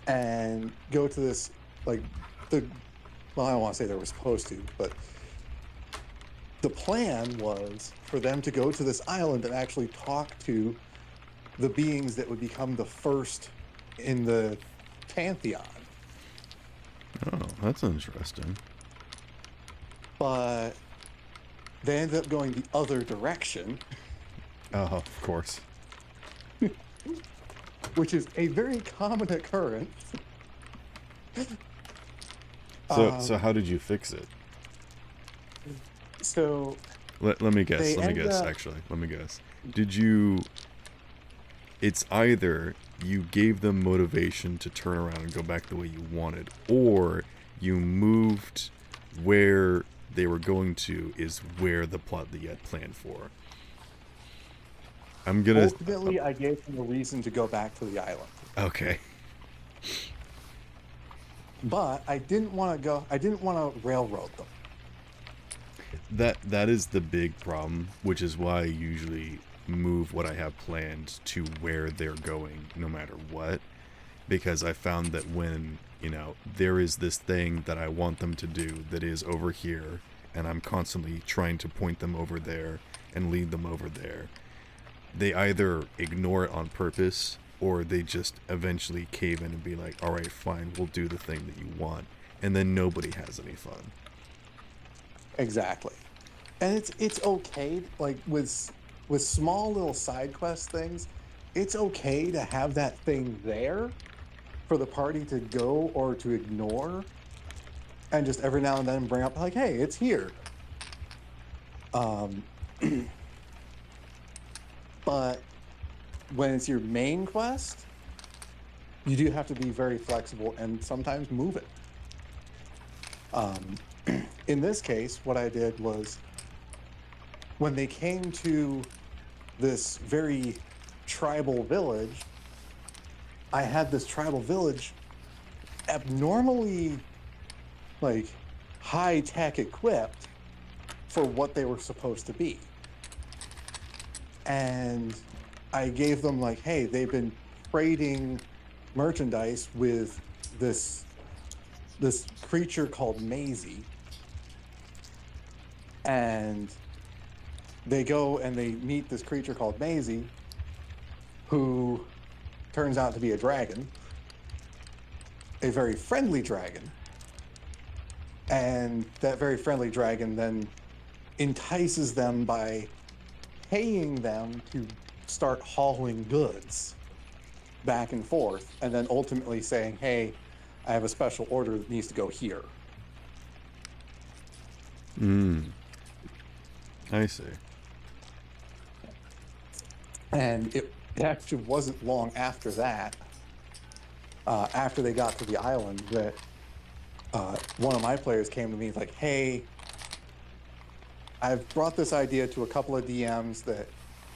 to this, like, well, I don't want to say they were supposed to, but the plan was for them to go to this island and actually talk to the beings that would become the first in the pantheon. Oh, that's interesting. But they ended up going the other direction. Oh, of course. Which is a very common occurrence. So how did you fix it? So Let me guess. Actually, let me guess. Did you... It's either you gave them motivation to turn around and go back the way you wanted, or you moved where they were going to is where the plot that you had planned for. I'm gonna... Ultimately, I gave them a reason to go back to the island. Okay. But I didn't want to railroad them. That is the big problem, which is why I usually move what I have planned to where they're going, no matter what. Because I found that when, there is this thing that I want them to do that is over here, and I'm constantly trying to point them over there and lead them over there, they either ignore it on purpose, or they just eventually cave in and be like, all right, fine, we'll do the thing that you want. And then nobody has any fun. Exactly. And it's okay, like with small little side quest things, it's okay to have that thing there for the party to go or to ignore, and just every now and then bring up like, hey, it's here. But when it's your main quest, you do have to be very flexible and sometimes move it. In this case, what I did was, when they came to this very tribal village, I had this tribal village abnormally, like, high-tech equipped for what they were supposed to be. And I gave them, like, hey, they've been trading merchandise with this creature called Maisie. And they go and they meet this creature called Maisie, who turns out to be a dragon, a very friendly dragon, and that very friendly dragon then entices them by paying them to start hauling goods back and forth, and then ultimately saying, hey, I have a special order that needs to go here. I see. And it actually wasn't long after that, after they got to the island, that one of my players came to me and was like, hey, I've brought this idea to a couple of DMs that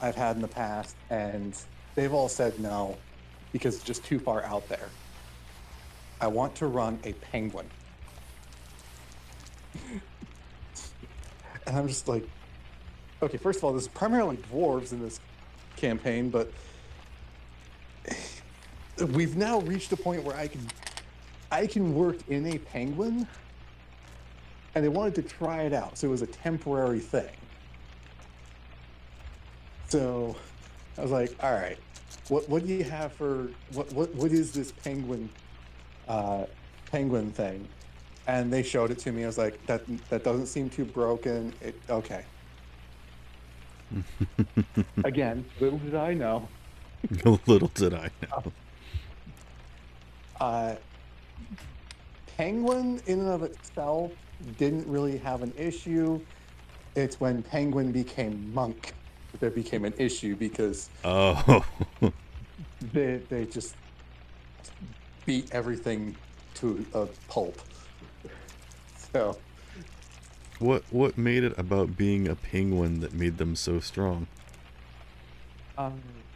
I've had in the past, and they've all said no because it's just too far out there. I want to run a penguin. And I'm just like, okay, first of all, there's primarily dwarves in this campaign, but we've now reached a point where I can work in a penguin, and they wanted to try it out, so it was a temporary thing. So I was like, all right, what do you have for what is this penguin thing? And they showed it to me. I was like, that doesn't seem too broken. Okay. Again, little did I know. Little did I know. Penguin in and of itself didn't really have an issue. It's when penguin became monk that there became an issue, because Oh. they just beat everything to a pulp. So What made it about being a penguin that made them so strong?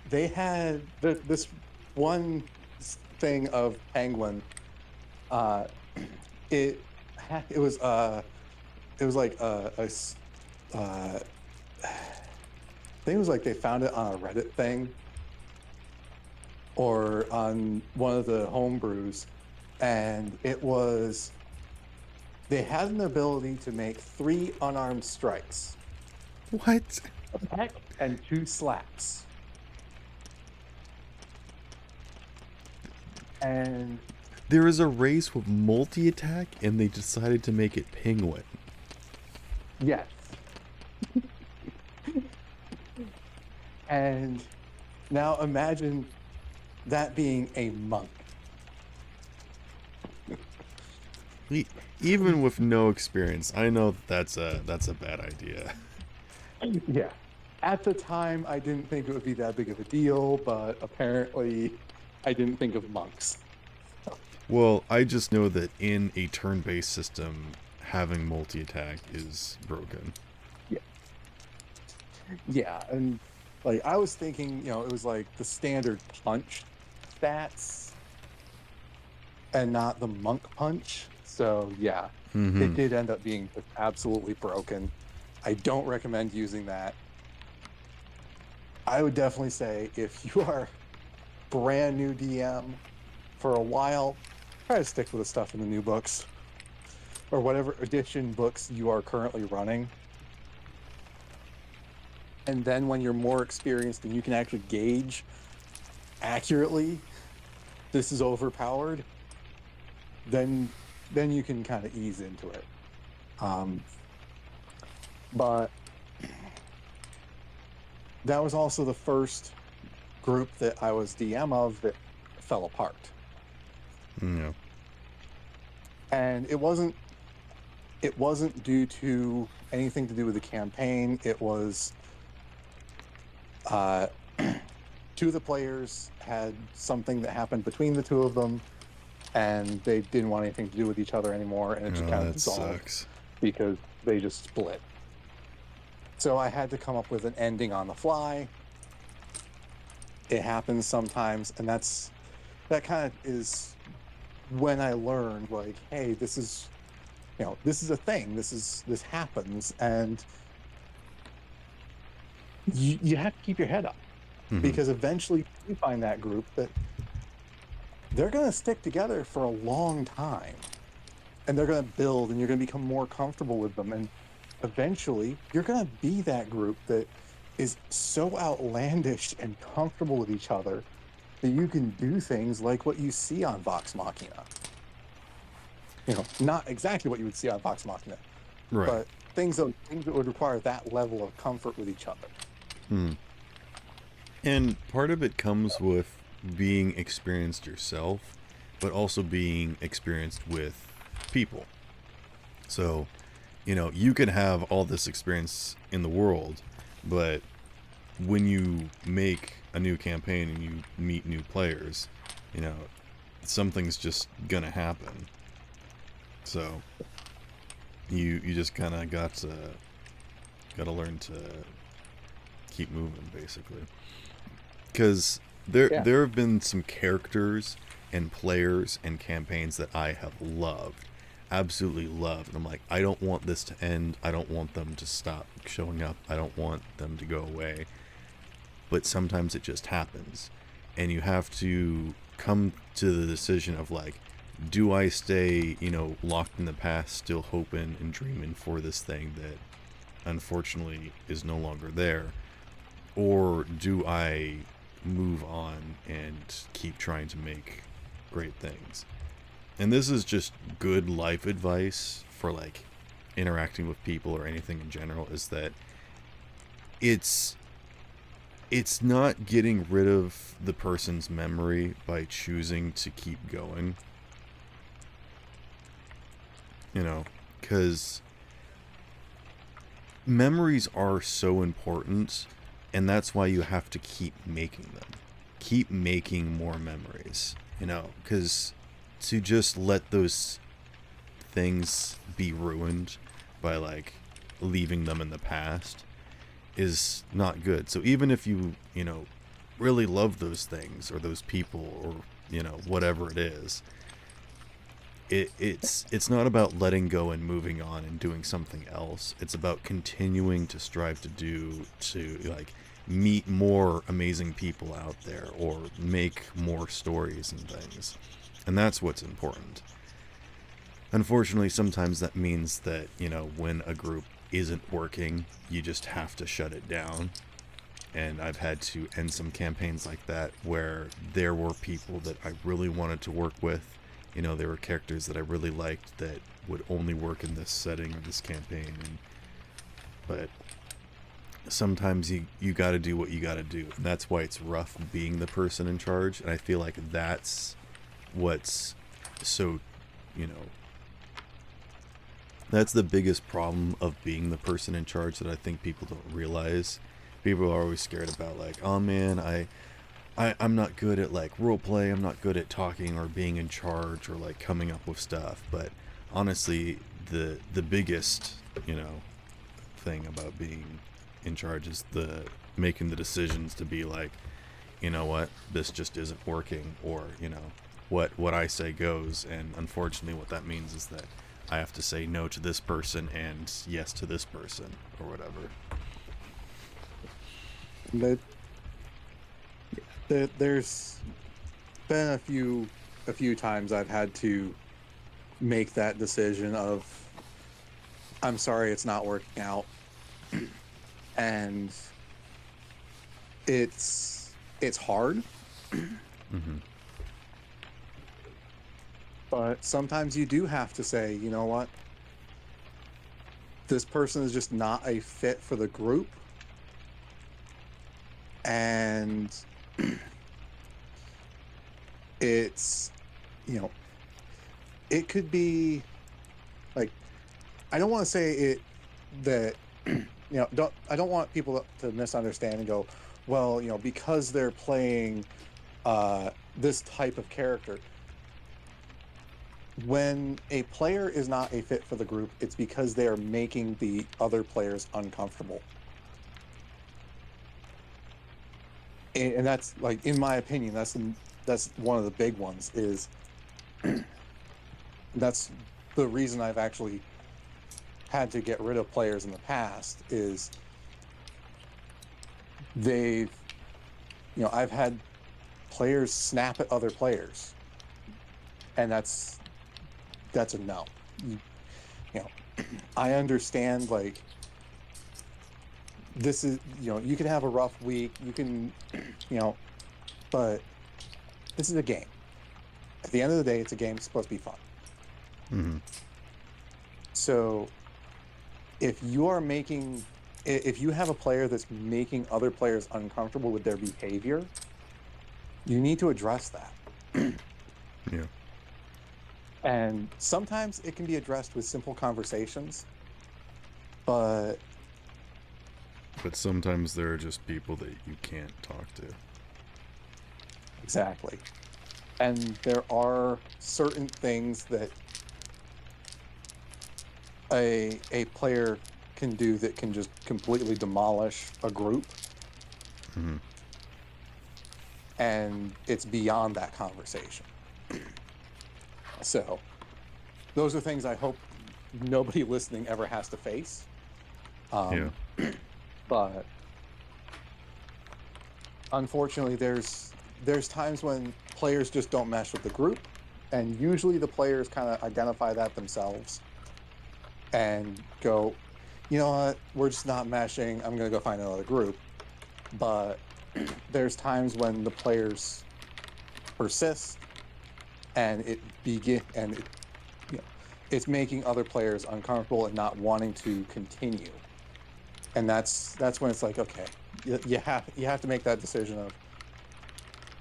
they had this one thing of penguin. It was like I think it was like they found it on a Reddit thing or on one of the homebrews, and it was they had an ability to make 3 unarmed strikes, What? a peck and 2 slaps. And There is a race with multi-attack, and they decided to make it penguin. yes. And now imagine that being a monk. Even with no experience, I know that's a bad idea. Yeah. At the time, I didn't think it would be that big of a deal, but apparently I didn't think of monks. Well, I just know that in a turn-based system, having multi-attack is broken. Yeah, and like I was thinking, it was like the standard punch stats and not the monk punch. So yeah, it did end up being just absolutely broken. I don't recommend using that. I would definitely say if you are brand new DM for a while, try to stick with the stuff in the new books or whatever edition books you are currently running. And then when you're more experienced and you can actually gauge accurately this is overpowered, then you can kind of ease into it. But that was also the first group that I was DM of that fell apart. Yeah. And it wasn't due to anything to do with the campaign. It was 2 of the players had something that happened between the 2 of them, and they didn't want anything to do with each other anymore, and it just kind of that dissolved sucks. because they just split. So I had to come up with an ending on the fly. It happens sometimes, and that kind of is when I learned, like, hey, this is a thing. This happens, and you have to keep your head up, because eventually you find that group that they're going to stick together for a long time, and they're going to build, and you're going to become more comfortable with them, and eventually you're going to be that group that is so outlandish and comfortable with each other you can do things like what you see on Vox Machina. Not exactly what you would see on Vox Machina, Right. but things that would require that level of comfort with each other. Hmm. And part of it comes with being experienced yourself, but also being experienced with people. So, you can have all this experience in the world, but when you make a new campaign and you meet new players, you know, something's just gonna happen. So you just kind of gotta learn to keep moving, basically. Because Yeah. there have been some characters and players and campaigns that I have loved, absolutely loved. And I'm like, I don't want this to end. I don't want them to stop showing up. I don't want them to go away. But sometimes it just happens, and you have to come to the decision of like, do I stay, locked in the past, still hoping and dreaming for this thing that unfortunately is no longer there, or do I move on and keep trying to make great things? And this is just good life advice for like interacting with people or anything in general, is that it's it's not getting rid of the person's memory by choosing to keep going, because memories are so important, and that's why you have to keep making them. Keep making more memories, because to just let those things be ruined by like leaving them in the past is not good. So even if you really love those things or those people or whatever it is, it's not about letting go and moving on and doing something else. It's about continuing to strive to like meet more amazing people out there or make more stories and things. And that's what's important. Unfortunately, sometimes that means that, when a group isn't working, you just have to shut it down. And I've had to end some campaigns like that where there were people that I really wanted to work with. There were characters that I really liked that would only work in this setting or this campaign. But sometimes you got to do what you got to do. And that's why it's rough being the person in charge. And I feel like that's what's so, you know, that's the biggest problem of being the person in charge that I think people don't realize. People are always scared about like, oh man, I'm not good at like role play. I'm not good at talking or being in charge or like coming up with stuff. But honestly, the biggest thing about being in charge is the making the decisions to be like, you know what, this just isn't working, or what I say goes. And unfortunately, what that means is that I have to say no to this person and yes to this person or whatever. That, there's been a few times I've had to make that decision of, I'm sorry, it's not working out. And it's hard, Mm-hmm. but sometimes you do have to say, you know what, this person is just not a fit for the group. And it's, it could be like, I don't want to say it that, I don't want people to misunderstand and go, well, because they're playing this type of character. When a player is not a fit for the group, it's because they are making the other players uncomfortable. And that's, like, in my opinion, that's one of the big ones. Is that's the reason I've actually had to get rid of players in the past. Is they've, I've had players snap at other players, and that's a no. I understand, like, this is, you can have a rough week, you can, but this is a game. At the end of the day, it's a game. It's supposed to be fun. Mm-hmm. So if you have a player that's making other players uncomfortable with their behavior, you need to address that. Yeah. And sometimes it can be addressed with simple conversations, but sometimes there are just people that you can't talk to. exactly. And there are certain things that a player can do that can just completely demolish a group. Mm-hmm. And it's beyond that conversation. So those are things I hope nobody listening ever has to face. Yeah. But unfortunately, there's times when players just don't mesh with the group, and usually the players kind of identify that themselves and go, you know what, we're just not meshing. I'm going to go find another group. But there's times when the players persist, and it's making other players uncomfortable and not wanting to continue. And that's when it's like, okay, you have to make that decision of,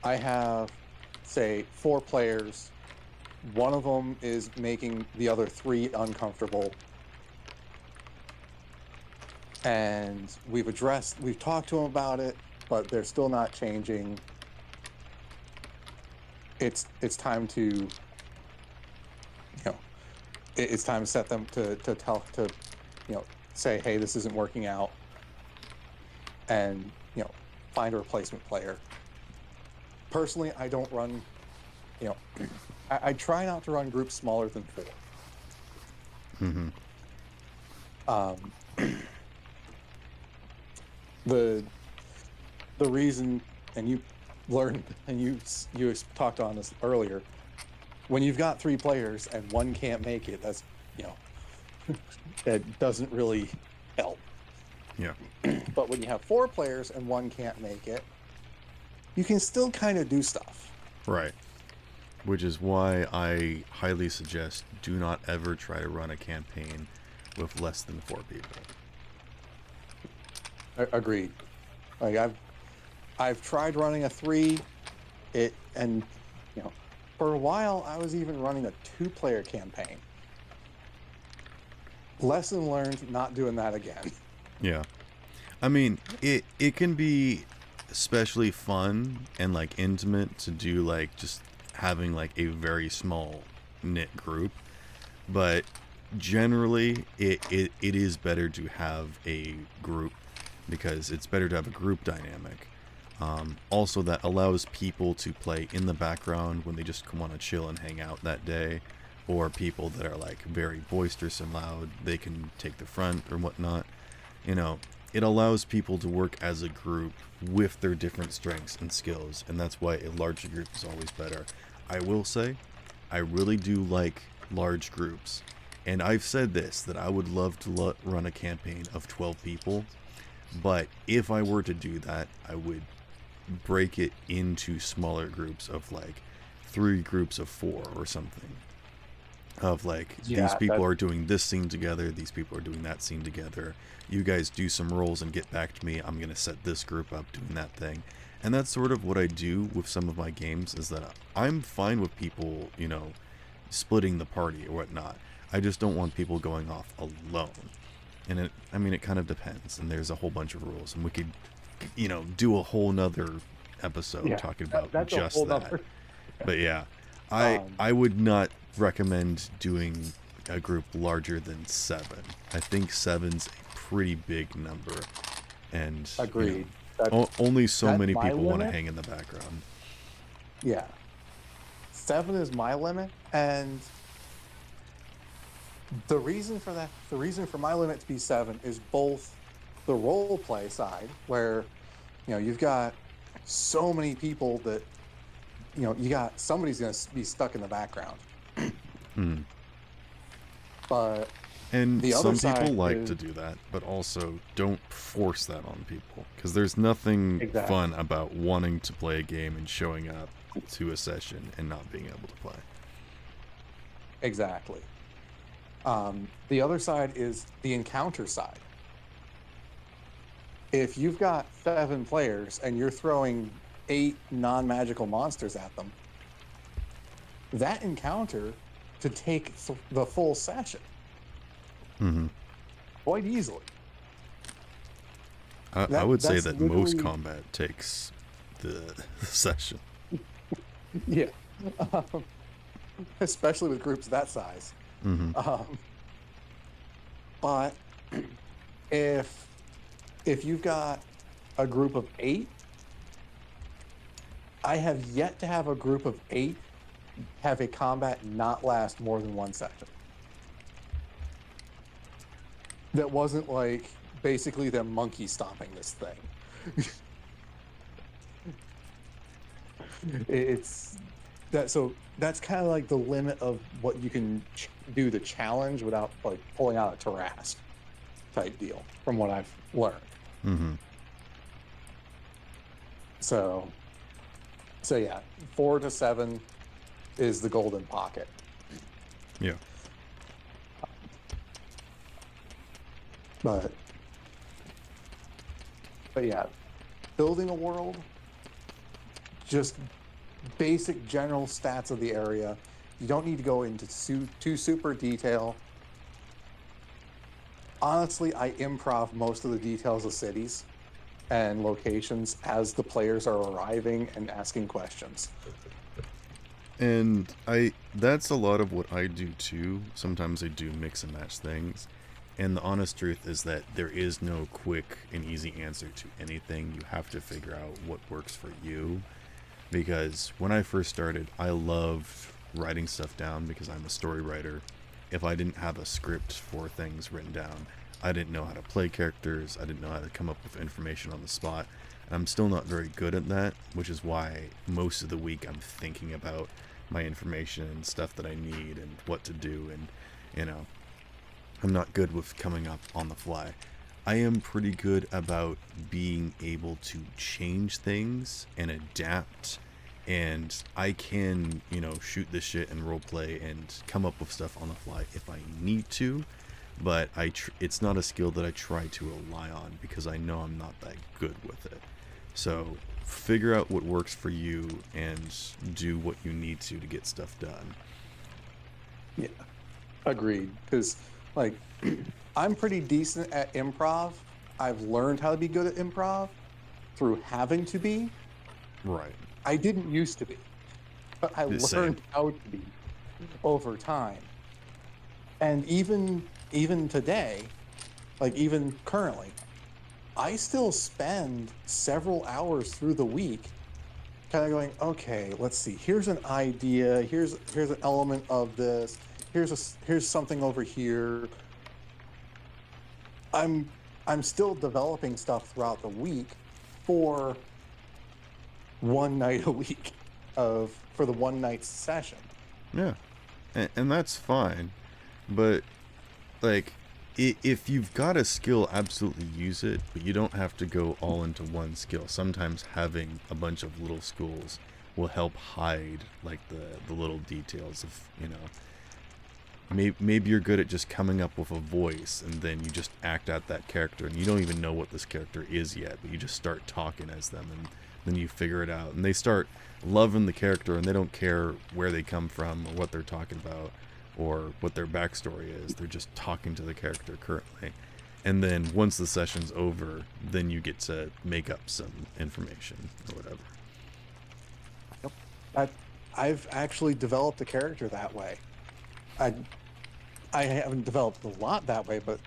I have, say, 4 players. One of them is making the other 3 uncomfortable. And we've talked to them about it, but they're still not changing. It's time to, it's time to set them to say, hey, this isn't working out, and find a replacement player. Personally, I don't run, I try not to run groups smaller than 4. Mm-hmm. The reason, and you learned, and you talked on this earlier, when you've got 3 players and one can't make it, that's it doesn't really help. Yeah. But when you have 4 players and one can't make it, you can still kind of do stuff. Right. Which is why I highly suggest do not ever try to run a campaign with less than 4 people. Agreed. Like I've tried running a 3, and for a while I was even running a 2-player campaign. Lesson learned, not doing that again. Yeah. I mean, it can be especially fun and like intimate to do like just having like a very small knit group, but generally it is better to have a group, because it's better to have a group dynamic. Also, that allows people to play in the background when they just want to chill and hang out that day, or people that are like very boisterous and loud, they can take the front or whatnot. It allows people to work as a group with their different strengths and skills, and that's why a larger group is always better. I will say, I really do like large groups, and I've said this, that I would love to run a campaign of 12 people, but if I were to do that, I would break it into smaller groups of like 3 groups of 4 or something. Of like, these people are doing this scene together, these people are doing that scene together, you guys do some roles and get back to me, I'm going to set this group up doing that thing. And that's sort of what I do with some of my games, is that I'm fine with people, splitting the party or whatnot. I just don't want people going off alone. And it kind of depends, and there's a whole bunch of rules, and we could, do a whole nother episode talking about just that. But yeah, I would not recommend doing a group larger than 7. I think 7's a pretty big number, and agreed. Only so many people want to hang in the background. Yeah, 7 is my limit, and the reason for my limit to be 7 is both the role play side, where you've got so many people that you got somebody's going to be stuck in the background. But and some people like to do that, but also don't force that on people, because there's nothing fun about wanting to play a game and showing up to a session and not being able to play. Exactly. The other side is the encounter side. If you've got 7 players and you're throwing 8 non-magical monsters at them, that encounter could take the full session quite easily. I would say That's that most literally, combat takes the session. yeah, especially with groups that size. Mm-hmm. But if you've got a group of 8, I have yet to have a group of 8 have a combat not last more than 1 session. That wasn't like basically them monkey stomping this thing. It's that, so that's kind of like the limit of what you can do the challenge without like pulling out a Tarrasque type deal, from what I've learned. Mm-hmm. So yeah, 4 to 7 is the golden pocket. Yeah. But yeah, building a world, just basic general stats of the area. You don't need to go into too super detail. Honestly, I improv most of the details of cities and locations as the players are arriving and asking questions. And that's a lot of what I do too. Sometimes I do mix and match things. And the honest truth is that there is no quick and easy answer to anything. You have to figure out what works for you. Because when I first started, I loved writing stuff down because I'm a story writer. If I didn't have a script for things written down, I didn't know how to play characters. I didn't know how to come up with information on the spot. And I'm still not very good at that, which is why most of the week I'm thinking about my information and stuff that I need and what to do. And, you know, I'm not good with coming up on the fly. I am pretty good about being able to change things and adapt, and I can, shoot this shit and roleplay and come up with stuff on the fly if I need to, but it's not a skill that I try to rely on because I know I'm not that good with it. So figure out what works for you and do what you need to get stuff done. Yeah, agreed. Because like I'm pretty decent at improv. I've learned how to be good at improv through having to be. Right. I didn't used to be, but I Same. learned how to be over time. And even today, like even currently, I still spend several hours through the week kind of going, okay, let's see. Here's an idea. Here's an element of this. Here's something over here. I'm still developing stuff throughout the week for one night a week for the one night session. Yeah. And that's fine. But, like, if you've got a skill, absolutely use it, but you don't have to go all into one skill. Sometimes having a bunch of little skills will help hide, like, the little details of, maybe you're good at just coming up with a voice, and then you just act out that character, and you don't even know what this character is yet, but you just start talking as them, and then you figure it out. And they start loving the character, and they don't care where they come from or what they're talking about or what their backstory is. They're just talking to the character currently. And then once the session's over, then you get to make up some information or whatever. I've actually developed a character that way. I haven't developed a lot that way, but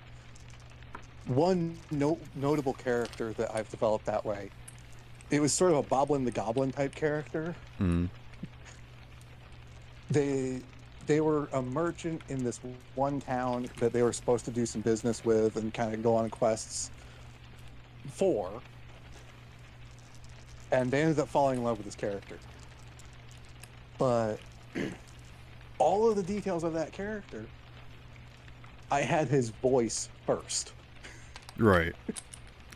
one notable character that I've developed that way, it was sort of a Boblin the Goblin type character. Mm. They were a merchant in this one town that they were supposed to do some business with and kind of go on quests for, and they ended up falling in love with this character. But all of the details of that character, I had his voice first. Right.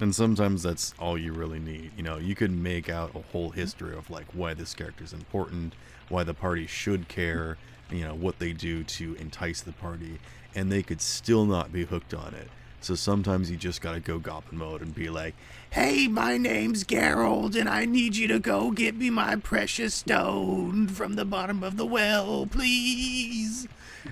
And sometimes that's all you really need. You know, you could make out a whole history of like why this character is important, why the party should care, you know, what they do to entice the party, and they could still not be hooked on it. So sometimes you just gotta go goblin mode and be like, "Hey, my name's Geralt, and I need you to go get me my precious stone from the bottom of the well, please."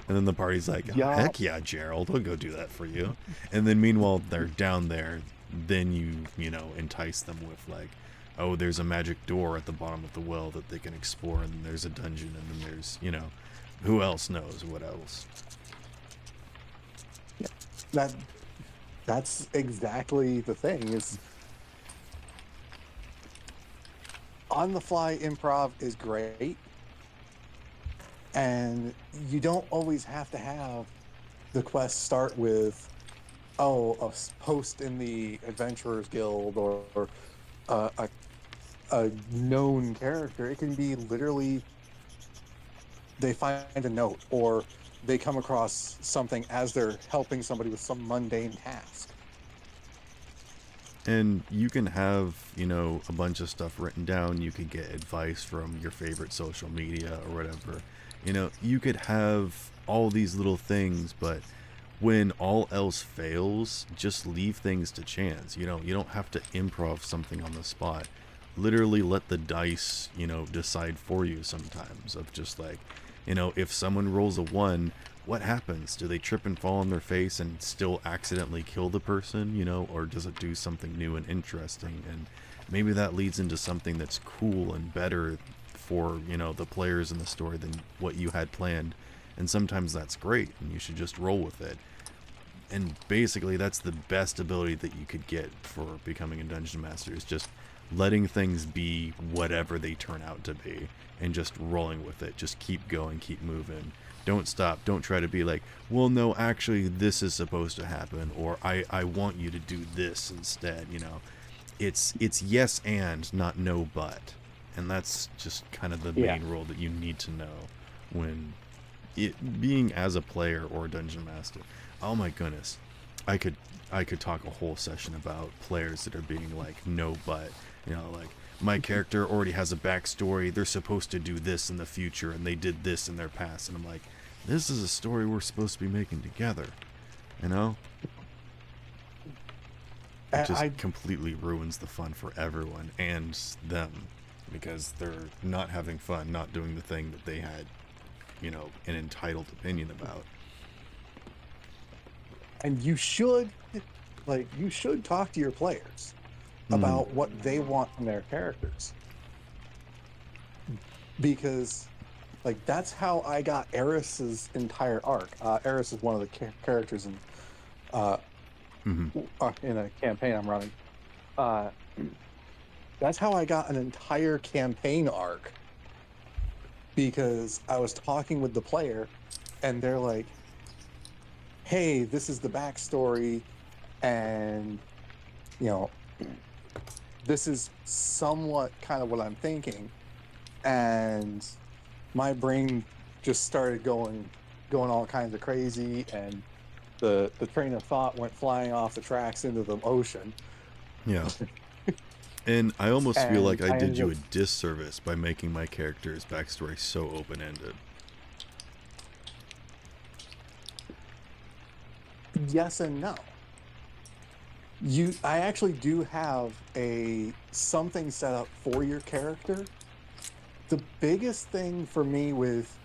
And then the party's like, "Oh, Yeah, heck yeah, Gerald, I'll go do that for you." And then meanwhile, they're down there. Then you know, entice them with like, "Oh, there's a magic door at the bottom of the well that they can explore, and then there's a dungeon, and then there's, you know, who else knows what else." that that's exactly the thing. Is on the fly improv is great, and you don't always have to have the quest start with, oh, post in the Adventurers Guild, or uh, a known character. It can be literally they find a note, or they come across something as they're helping somebody with some mundane task. And you can have, you know, a bunch of stuff written down. You could get advice from your favorite social media or whatever. You know, you could have all these little things, but when all else fails, just leave things to chance. You know, you don't have to improv something on the spot. Literally let the dice, you know, decide for you sometimes, of just like, you know, if someone rolls a 1, what happens? Do they trip and fall on their face and still accidentally kill the person, you know, or does it do something new and interesting? And maybe that leads into something that's cool and better for, you know, the players in the story than what you had planned. And sometimes that's great, and you should just roll with it. And basically that's the best ability that you could get for becoming a dungeon master, is just letting things be whatever they turn out to be and just rolling with it. Just keep going, keep moving. Don't stop. Don't try to be like, "Well, no, actually this is supposed to happen," or I want you to do this instead, you know. It's yes and, not no but. And that's just kind of the Yeah. main rule that you need to know when being as a player or a dungeon master. Oh my goodness, I could I could talk a whole session about players that are being like no but, you know, like, my character already has a backstory, they're supposed to do this in the future, and they did this in their past, and I'm like, this is a story we're supposed to be making together, you know. It just I completely ruins the fun for everyone and them, because they're not having fun, not doing the thing that they had, you know, an entitled opinion about. and you should talk to your players Mm-hmm. about what they want from their characters, because like that's how I got Eris's entire arc. Eris is one of the characters uh, Mm-hmm. in a campaign I'm running. Uh, that's how I got an entire campaign arc, because I was talking with the player, and they're like, "Hey, this is the backstory, and you know, this is somewhat kind of what I'm thinking." And my brain just started going all kinds of crazy, and the train of thought went flying off the tracks into the ocean. Yeah. And I almost feel like And I I did ended you up, a disservice by making my character's backstory so open ended. yes and no. I actually do have a something set up for your character. The biggest thing for me with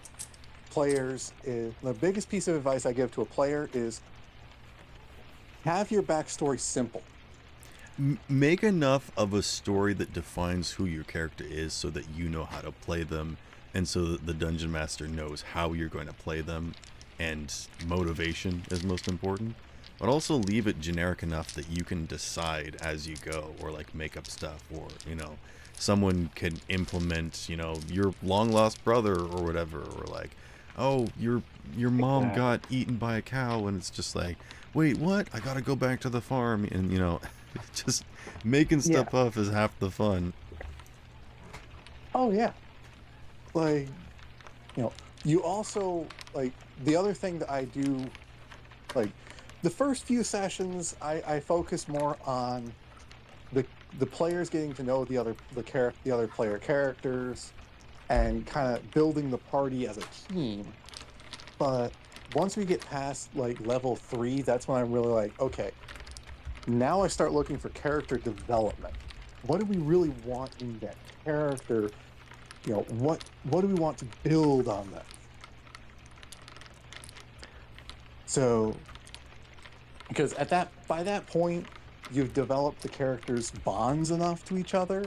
players is, the biggest piece of advice I give to a player is, have your backstory simple. Make enough of a story that defines who your character is so that you know how to play them, and so that the dungeon master knows how you're going to play them, and motivation is most important. But also leave it generic enough that you can decide as you go, or like make up stuff, or, you know, someone can implement, you know, your long lost brother or whatever, or like, oh, your mom got Exactly. eaten by a cow, and it's just like, wait, what? I gotta go back to the farm, and, you know, just making Yeah. stuff up is half the fun. Oh yeah. Like, you also, like, the other thing that I do, like, the first few sessions I focus more on the players getting to know the other player characters, and kind of building the party as a team. But once we get past like level 3, that's when I'm really like, okay, now I start looking for character development. What do we really want in that character? What do we want to build on them? So, because by that point, you've developed the characters' bonds enough to each other,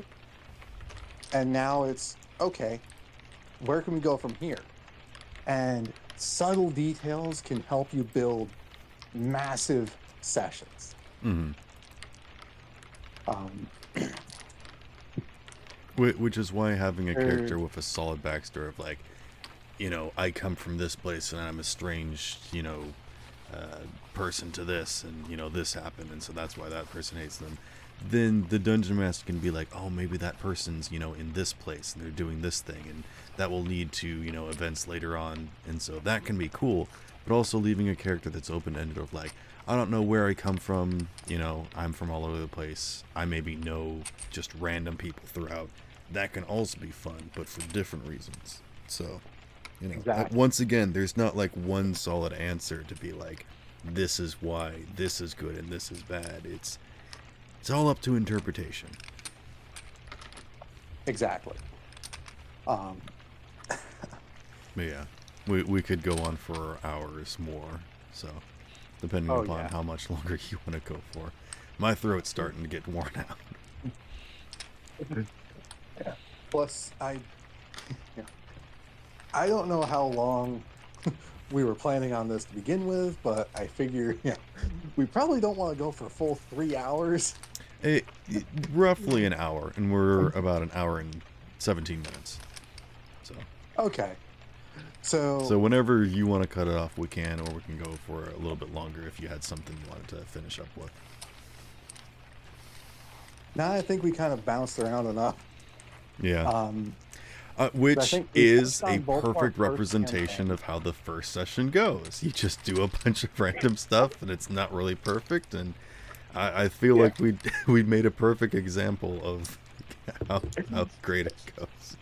and now it's okay. Where can we go from here? And subtle details can help you build massive sessions. Mm-hmm. Um, Which is why having a character er, with a solid backstory of like, I come from this place and I'm a strange, person to this, and this happened, and so that's why that person hates them. Then the dungeon master can be like, oh, maybe that person's in this place and they're doing this thing, and that will lead to events later on, and so that can be cool. But also leaving a character that's open-ended of like, I don't know where I come from, I'm from all over the place, I maybe know just random people throughout. That can also be fun, but for different reasons. So, exactly. once again, there's not like one solid answer to be like, this is why this is good and this is bad. It's all up to interpretation. Exactly. Um, But yeah, we could go on for hours more. So, depending oh upon yeah. how much longer you want to go for. My throat's starting to get worn out. Yeah. Plus, yeah, I don't know how long we were planning on this to begin with, but I figure, yeah, we probably don't want to go for a full 3 hours. It, roughly an hour, and we're about an hour and 17 minutes. So. Okay. So whenever you want to cut it off, we can, or we can go for a little bit longer if you had something you wanted to finish up with. Now I think we kind of bounced around enough. Yeah. I Which think we is touched a on both of our perfect first representation campaign. of how the first session goes. You just do a bunch of random stuff, and it's not really perfect, and I feel Yeah. like we made a perfect example of how great it goes.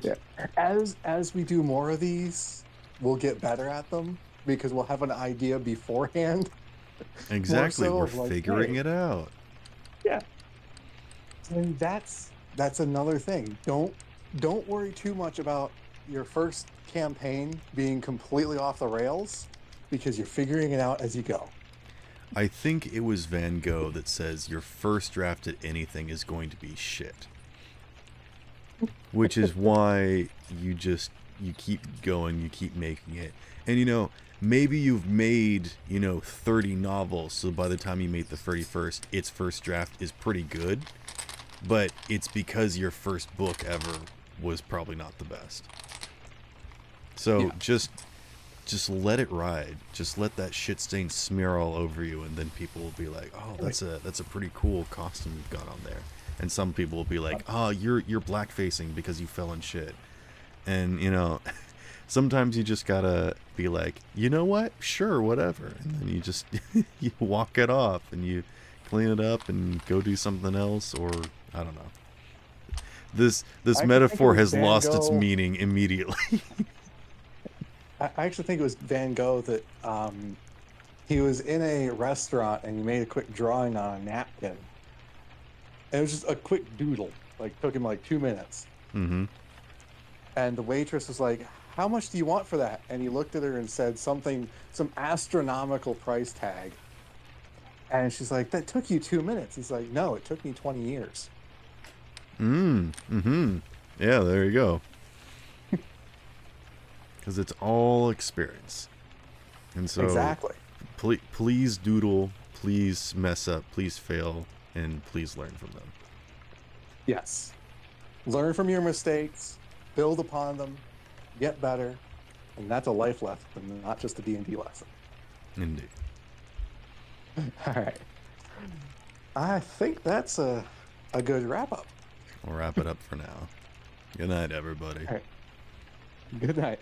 Yeah. As we do more of these, we'll get better at them because we'll have an idea beforehand. More Exactly, so we're of like, figuring hey, it out. yeah. And that's another thing. Don't worry too much about your first campaign being completely off the rails because you're figuring it out as you go. I think it was Van Gogh that says your first draft at anything is going to be shit. Which is why you keep going, you keep making it. And maybe you've made, 30 novels, so by the time you make the 31st, its first draft is pretty good. But it's because your first book ever was probably not the best. So Yeah. just let it ride. Just let that shit stain smear all over you, and then people will be like, "Oh, that's a pretty cool costume you've got on there." And some people will be like, "Oh, you're blackfacing because you fell in shit." And sometimes you just gotta be like, you know what? Sure, whatever. And then you just you walk it off and you clean it up and go do something else, or I don't know. This I actually think it metaphor was has Van lost its Gogh. meaning immediately. I actually think it was Van Gogh that he was in a restaurant and he made a quick drawing on a napkin. And it was just a quick doodle, like took him like 2 minutes. Mm-hmm. And the waitress was like, "How much do you want for that?" And he looked at her and said some astronomical price tag. And she's like, "That took you 2 minutes." He's like, "No, it took me 20 years." Mm-hmm. Yeah, there you go. Because it's all experience. And so, Exactly. please doodle, please mess up, please fail, and please learn from them. Yes. Learn from your mistakes, build upon them, get better. And that's a life lesson, not just a D&D lesson. Indeed. All right. I think that's a good wrap up. We'll wrap it up for now. Good night, everybody. All right. Good night.